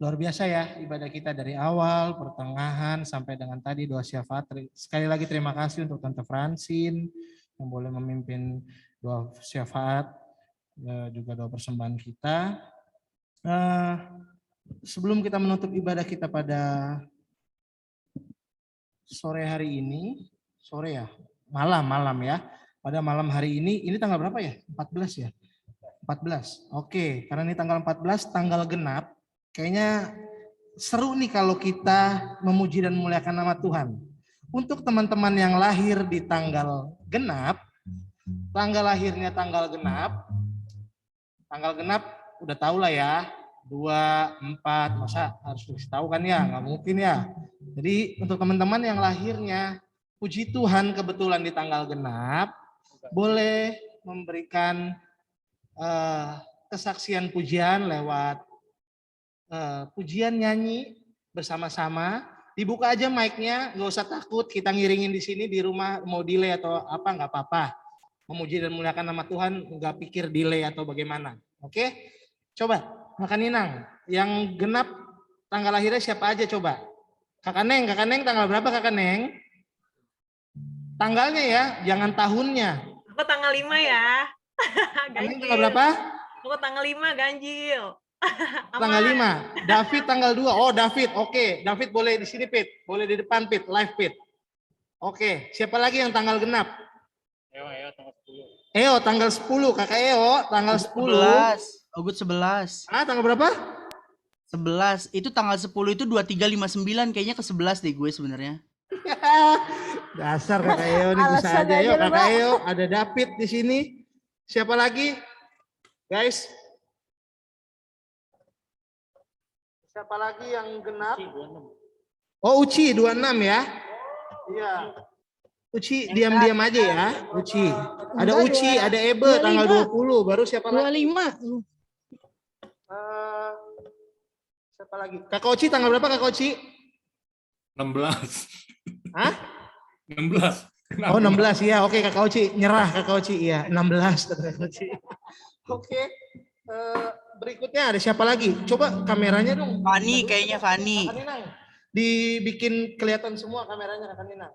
luar biasa ya ibadah kita dari awal, pertengahan, sampai dengan tadi doa syafaat. Sekali lagi terima kasih untuk Tante Francine yang boleh memimpin doa syafaat, juga doa persembahan kita. Sebelum kita menutup ibadah kita pada sore hari ini, sore ya, malam ya. Pada malam hari ini tanggal berapa ya? 14 ya? 14. Oke, karena ini tanggal 14, tanggal genap. Kayaknya seru nih kalau kita memuji dan memuliakan nama Tuhan. Untuk teman-teman yang lahir di tanggal genap, tanggal lahirnya tanggal genap udah tahu lah ya, 2, 4, masa harus tahu kan ya? Nggak mungkin ya. Jadi untuk teman-teman yang lahirnya, puji Tuhan kebetulan di tanggal genap, boleh memberikan kesaksian pujian lewat pujian nyanyi bersama-sama. Dibuka aja mic-nya, nggak usah takut kita ngiringin di sini, di rumah mau delay atau apa nggak apa-apa. Memuji dan memuliakan nama Tuhan nggak pikir delay atau bagaimana. Oke? Coba Kakak Ninang, yang genap tanggal lahirnya siapa aja coba? Kakak Neng tanggal berapa Kakak Neng? Tanggalnya ya, jangan tahunnya. Aku tanggal 5 ya. Neng tanggal berapa? Aku tanggal 5 ganjil. Tanggal 5. David tanggal 2. Oh, David. Oke. David boleh di sini, Pit. Boleh di depan, Pit. Live, Pit. Oke. Siapa lagi yang tanggal genap? Eo tanggal 10. Eo tanggal 10. Kakak Eo tanggal 10. 11. Ogut 11. Ah, tanggal berapa? 11. Itu tanggal 10 itu 2359, kayaknya ke 11 deh gue sebenarnya. Dasar Kakak Eo nih bisa aja. Yuk Kakak Eo, ada David di sini. Siapa lagi? Guys. Siapa lagi yang genap? Oh, Uci 26 ya. Iya. Uci diam-diam aja ya, Uci. Ada Uci, ada Ebe tanggal 20. Baru siapa lagi? 25. Siapa lagi? Kakak Uci tanggal berapa Kakak Uci? 16. Hah? 16. Oh 16 ya. Oke Kakak Uci, nyerah Kakak Uci. Iya 16 Kakak Uci. Oke. Berikutnya ada siapa lagi? Coba kameranya dong. Fani kayaknya Fani. Kakak Ninang. Dibikin kelihatan semua kameranya Kakak Ninang.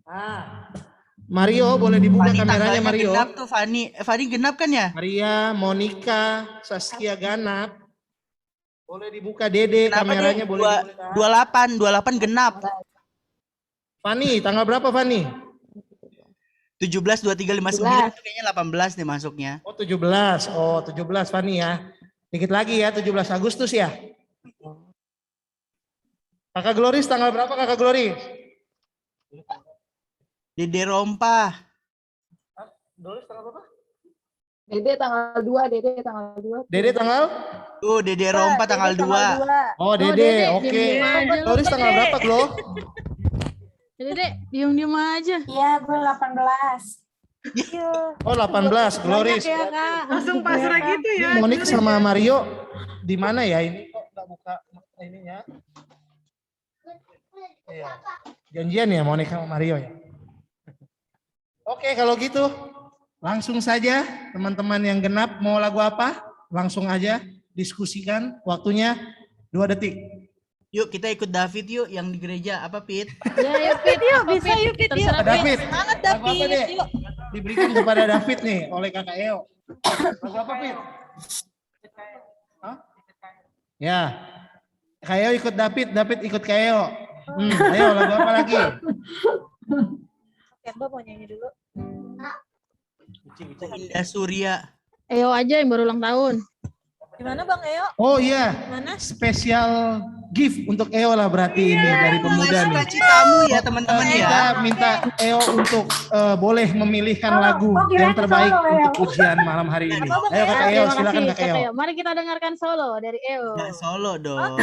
Ah. Mario boleh dibuka Fani kameranya tanggalnya Mario. genap tuh Fani. Fani genap kan ya? Maria, Monica, Saskia ganap. Boleh dibuka Dede Kenapa kameranya deh? boleh dibuka. 28 genap. Fani, tanggal berapa Fani? 17 2359 itu kayaknya 18 deh masuknya. Oh 17. Oh 17 Fani ya. Dikit lagi ya, 17 Agustus ya. Kakak Gloris tanggal berapa Kakak Gloris? Dede Rompa. Gloris tanggal berapa? Dede tanggal 2, Dede tanggal 2. Dede tanggal? Tuh, Dede Rompa tanggal 2. Oh Dede, oke. Gloris tanggal berapa Glo? Dede, diem-diem aja. Iya, gue 18. Oh 18, Gloris. Ya, Kak. Langsung pasrah gitu ya. Ini Monik sama Mario di mana ya ini? Kok nggak buka ininya? Iya. Janjian ya Monik sama Mario ya. Oke kalau gitu langsung saja teman-teman yang genap mau lagu apa? Langsung aja diskusikan. Waktunya 2 detik. Yuk kita ikut David yuk yang di gereja apa Pit? Ya, yuk, Pit. Yuk, bisa yuk, Pit. Yuk. David, Semangat, lagu apa David. deh? Yuk. Diberikan kepada David nih oleh Kakak Eo. Lagu apa Pit? Hah? Ya. Kak Eo ikut David, David ikut Kak Eo. Ayo lagu apa lagi? Mbak mau nyanyi dulu. Indah Surya. Eo aja yang baru ulang tahun. Gimana Bang Eo? Oh iya, Mana? spesial gift untuk Eo lah berarti ini dari pemuda nih. Citamu ya teman-teman ya. Kita minta Eo untuk boleh memilihkan lagu yang terbaik untuk ujian malam hari ini. Ayo Kakak Eo, Terima silakan kasih, Kakak Eo. Eo. Mari kita dengarkan solo dari Eo. Nggak solo dong.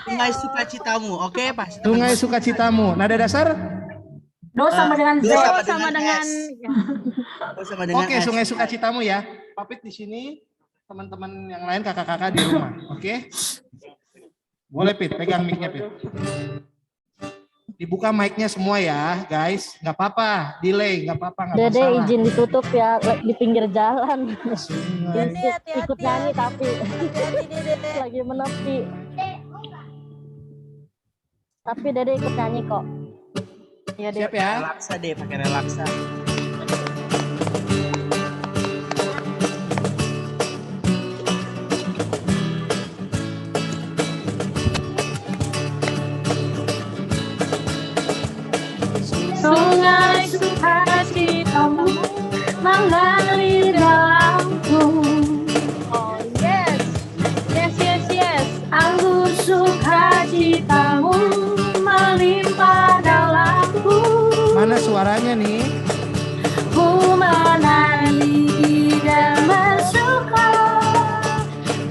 Sungai Sukacitamu. Oke, pas. Sungai Sukacitamu. Nada dasar? Do sama dengan Z. Do Eo sama dengan Do sama dengan Oke, S. Sungai Sukacitamu ya. Papit di sini, teman-teman yang lain kakak-kakak di rumah. Oke? Boleh Pit, pegang mic-nya Pit. Dibuka mic-nya semua ya, guys. Nggak apa-apa, delay, nggak apa-apa, nggak Dede masalah. izin ditutup ya di pinggir jalan. Sungai. Ikut nyanyi tapi lagi menepi. Tapi Dede ikut nyanyi kok. Iya Dede. Siap ya? Relaksa deh, pakai relaksa. Sungai Sukacitamu mengalir dalamku. Oh yes, yes yes yes. Anggur sukacitamu melimpah dalamku. Mana suaranya nih? Ku menari dan bersuka,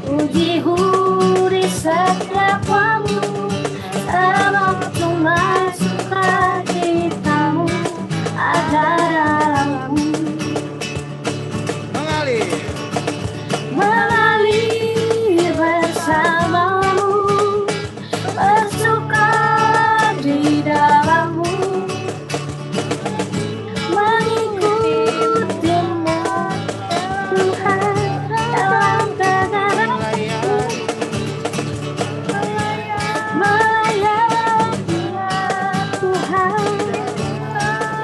puji huri setiap kamu, sebab sungai sukacitamu ada dalamku. Mengalir. Mengalir bersamamu, bersuka di dalammu, mengikutimu Tuhan dalam kedatanganmu, melayani Tuhan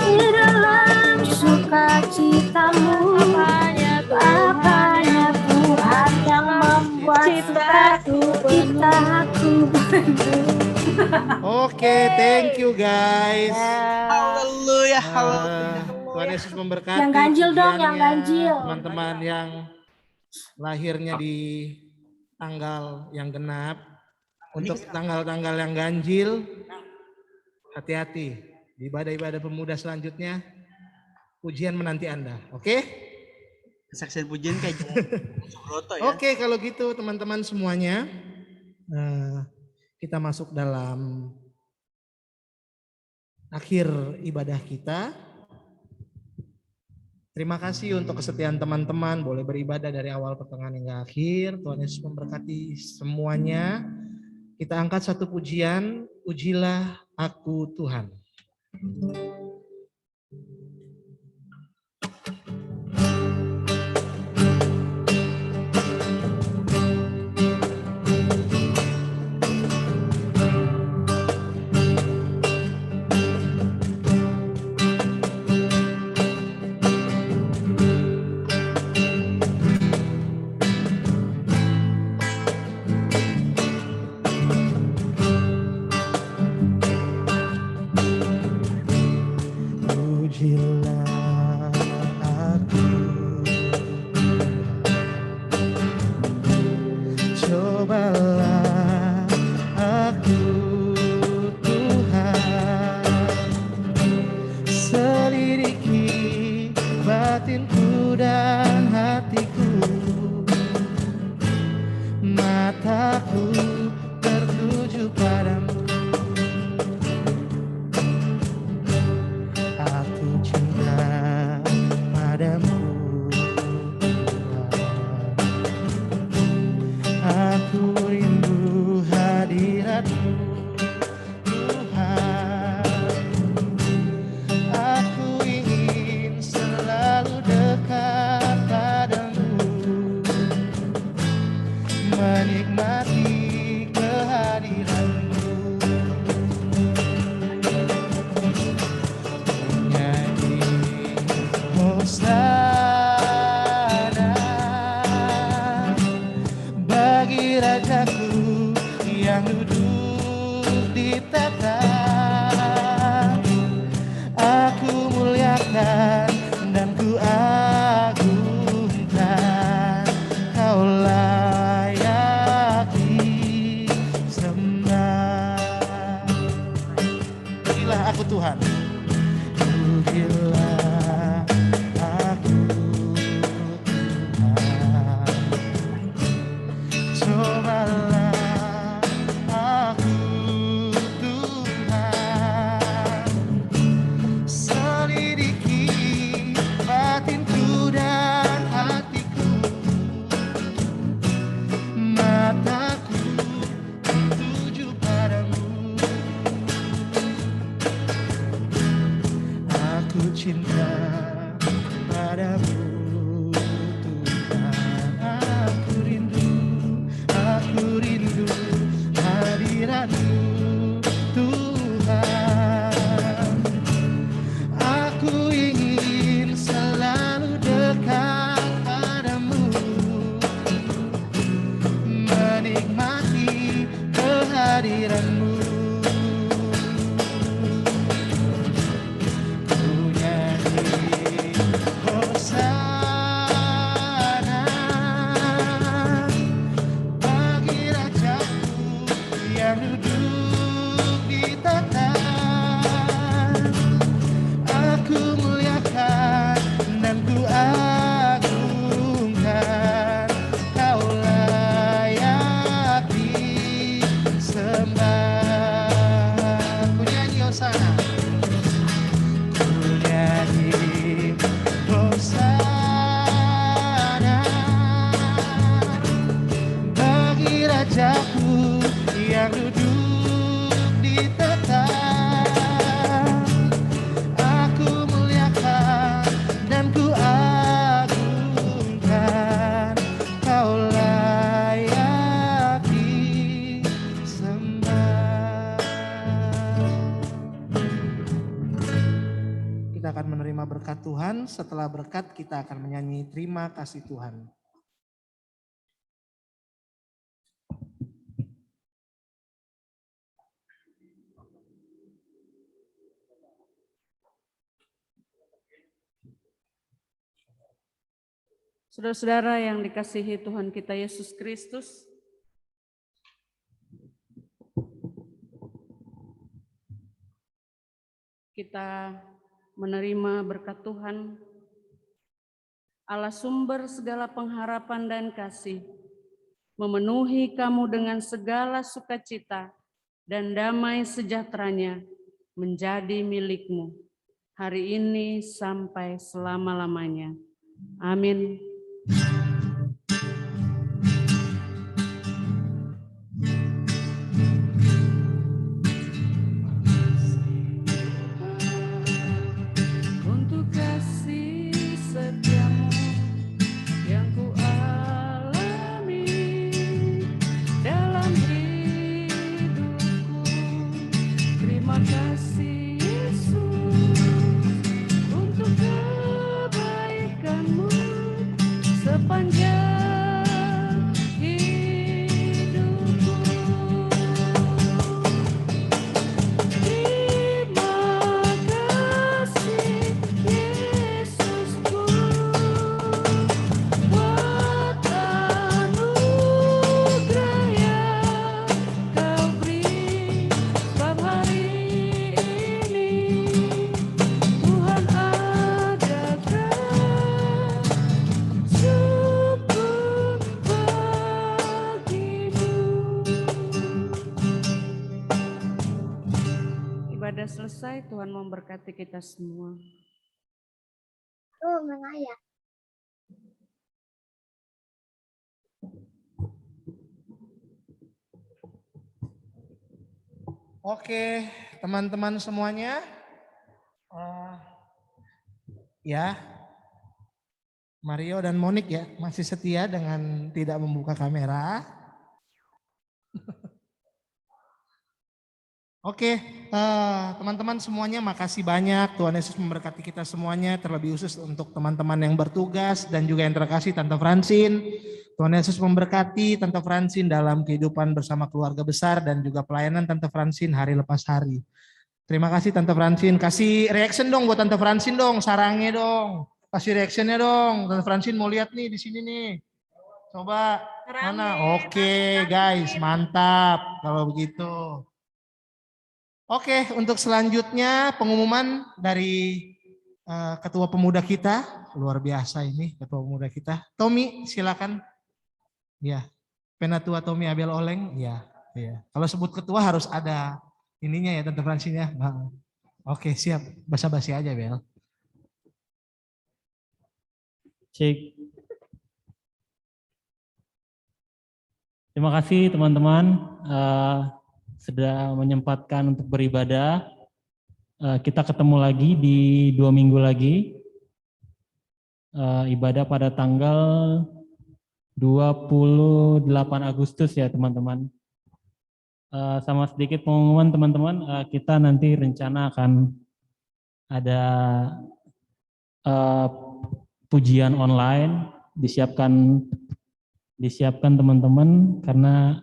di dalam sukacitamu. Apanya Tuhan yang membuat citaku Oke, thank you guys. Haleluya, haleluya. Tuhan Yesus memberkati. Yang ganjil dong, yang ujiannya, ganjil. Teman-teman yang lahirnya di tanggal yang genap. Untuk tanggal-tanggal yang ganjil, hati-hati. Di ibadah-ibadah pemuda selanjutnya, ujian menanti Anda. Oke? Kesaksian pujian kayak Subroto ya. Oke, kalau gitu teman-teman semuanya, kita masuk dalam akhir ibadah kita. Terima kasih untuk kesetiaan teman-teman, boleh beribadah dari awal pertengahan hingga akhir. Tuhan Yesus memberkati semuanya. Kita angkat satu pujian, ujilah aku Tuhan. Ujilah ditetapkan. Aku muliakan dan ku agungkan, Kau layak disembah. Pujilah aku Tuhan, pujilah aku Tuhan. Cobalah aku Tuhan, selidiki batinku dan hatiku, mataku tuju padamu. Aku cinta padamu Tuhan, aku rindu hadiratmu Tuhan. Aku ingin selalu dekat padamu, menikmati kehadiranmu. Ku nyanyi Hosana bagi Rajaku yang duduk di tahta. Aku muliakan dan ku agungkan, Kau layak disembah. Ku nyanyi Hosana, ku nyanyi Hosana bagi Rajaku yang duduk di tahta. Aku muliakan dan ku agungkan, Kau layak disembah. Kita akan menerima berkat Tuhan. Setelah berkat kita akan menyanyi terima kasih Tuhan. Saudara-saudara yang dikasihi Tuhan kita Yesus Kristus, kita menerima berkat Tuhan, Allah sumber segala pengharapan dan kasih, memenuhi kamu dengan segala sukacita dan damai sejahteranya menjadi milikmu hari ini sampai selama-lamanya. Amin. Untuk kasih setiamu yang ku alami dalam hidupku, terima kasih Yesus untuk kebaikanmu sepanjang hidupku. Terima kasih Yesusku buat anugerah yang Kau beri sebab hari ini Tuhan adakan syukur bagimu. Ibadah selesai, Tuhan memberkati kita semua. Mengaya. Oke, teman-teman semuanya. Ya, Mario dan Monik ya masih setia dengan tidak membuka kamera. Oke, teman-teman semuanya makasih banyak. Tuhan Yesus memberkati kita semuanya, terlebih khusus untuk teman-teman yang bertugas dan juga yang terkasih Tante Francine, Tuhan Yesus memberkati Tante Francine dalam kehidupan bersama keluarga besar dan juga pelayanan Tante Francine hari lepas hari. Terima kasih Tante Francine. Kasih reaction dong buat Tante Francine dong, sarangnya dong. Kasih reactionnya dong. Tante Francine mau lihat nih di sini nih. Coba mana? Oke guys, mantap kalau begitu. Oke, untuk selanjutnya pengumuman dari Ketua Pemuda kita. Luar biasa ini Ketua Pemuda kita. Tommy, silakan. Ya, Penatua Tommy Abel Oleng. Ya, ya. Kalau sebut ketua harus ada ininya ya Tante Francine ya. Nah, oke, siap. Basa-basi aja, Bel. Cek. Terima kasih teman-teman sudah menyempatkan untuk beribadah. Kita ketemu lagi di 2 minggu lagi. Ibadah pada tanggal 28 Agustus ya teman-teman. Sama sedikit pengumuman teman-teman, kita nanti rencana akan ada pujian online disiapkan teman-teman karena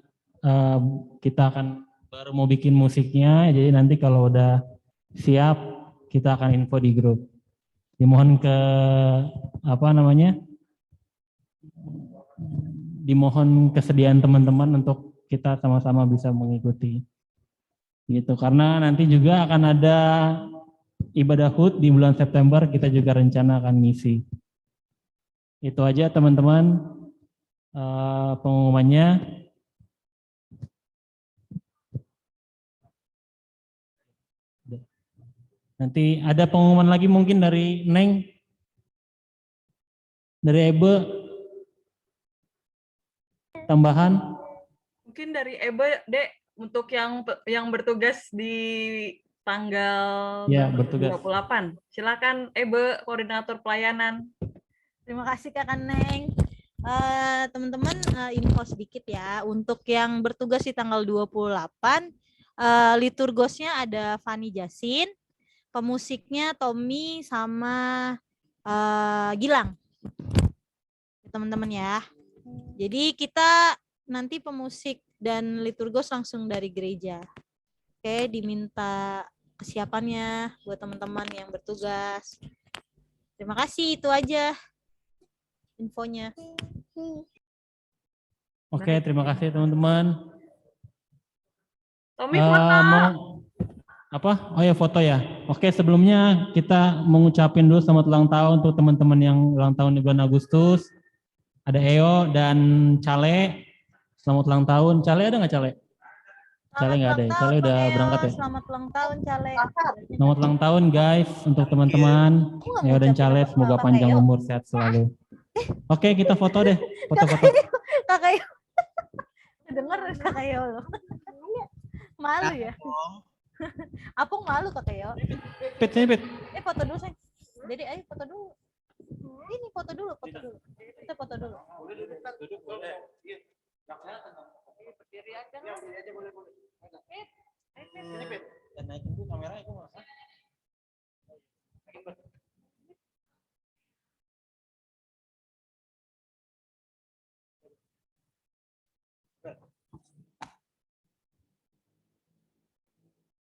kita akan baru mau bikin musiknya, jadi nanti kalau udah siap kita akan info di grup. Dimohon dimohon kesediaan teman-teman untuk kita sama-sama bisa mengikuti. Gitu, karena nanti juga akan ada ibadah HUT di bulan September, kita juga rencana akan ngisi. Itu aja teman-teman pengumumannya. Nanti ada pengumuman lagi mungkin dari Neng, dari Ebe, tambahan. Mungkin dari Ebe, Dek, untuk yang bertugas di tanggal Ya, bertugas. 28. Silakan Ebe, koordinator pelayanan. Terima kasih Kakak Neng. Teman-teman, info sedikit ya. Untuk yang bertugas di tanggal 28, liturgosnya ada Fani Jasin, pemusiknya Tommy sama Gilang. Teman-teman ya. Jadi kita nanti pemusik dan liturgos langsung dari gereja. Oke, diminta kesiapannya buat teman-teman yang bertugas. Terima kasih, itu aja infonya. Oke, terima kasih teman-teman. Tommy foto. Apa? Oh ya, foto ya. Oke, sebelumnya kita mengucapin dulu selamat ulang tahun untuk teman-teman yang ulang tahun di bulan Agustus. Ada Eo dan Cale. Selamat ulang tahun. Cale ada nggak Cale? Cale nggak ada ya. Cale udah berangkat ya. Selamat ulang tahun Cale. Selamat ulang tahun guys untuk teman-teman. Eo dan Cale semoga panjang umur, sehat selalu. Oke, kita foto deh. Foto-foto. Kakak Yo. Dengar Kakak Yo loh. Malu ya. Apung malu Kakak Yo. Pit, sini Pit. Foto dulu sayang. Jadi ayo foto dulu. Ini foto dulu. Kita foto dulu. Berdiri aja lah. Dan naikin tuh kameranya aku nggak.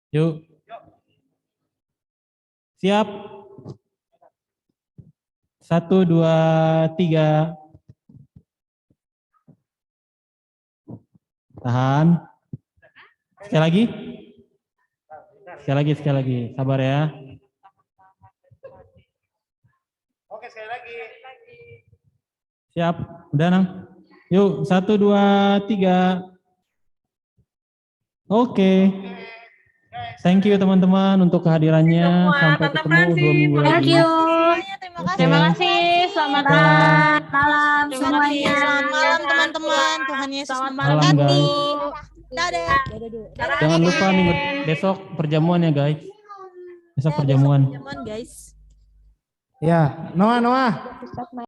Yuk. Siap. 1, 2, 3. Tahan. Sekali lagi. Sekali lagi. Sabar ya. Oke, sekali lagi. Siap. Udah, Nang. Yuk, 1, 2, 3. Oke. Thank you teman-teman untuk kehadirannya. Sampai ketemu 2 minggu lagi. Thank you. Terima kasih. Selamat malam semuanya. Selamat malam teman-teman. Tuhan Yesus Malam memberkati. guys. Dadah. Jangan lupa nih besok perjamuan ya guys. Besok perjamuan. Perjamuan guys. Ya, Noah.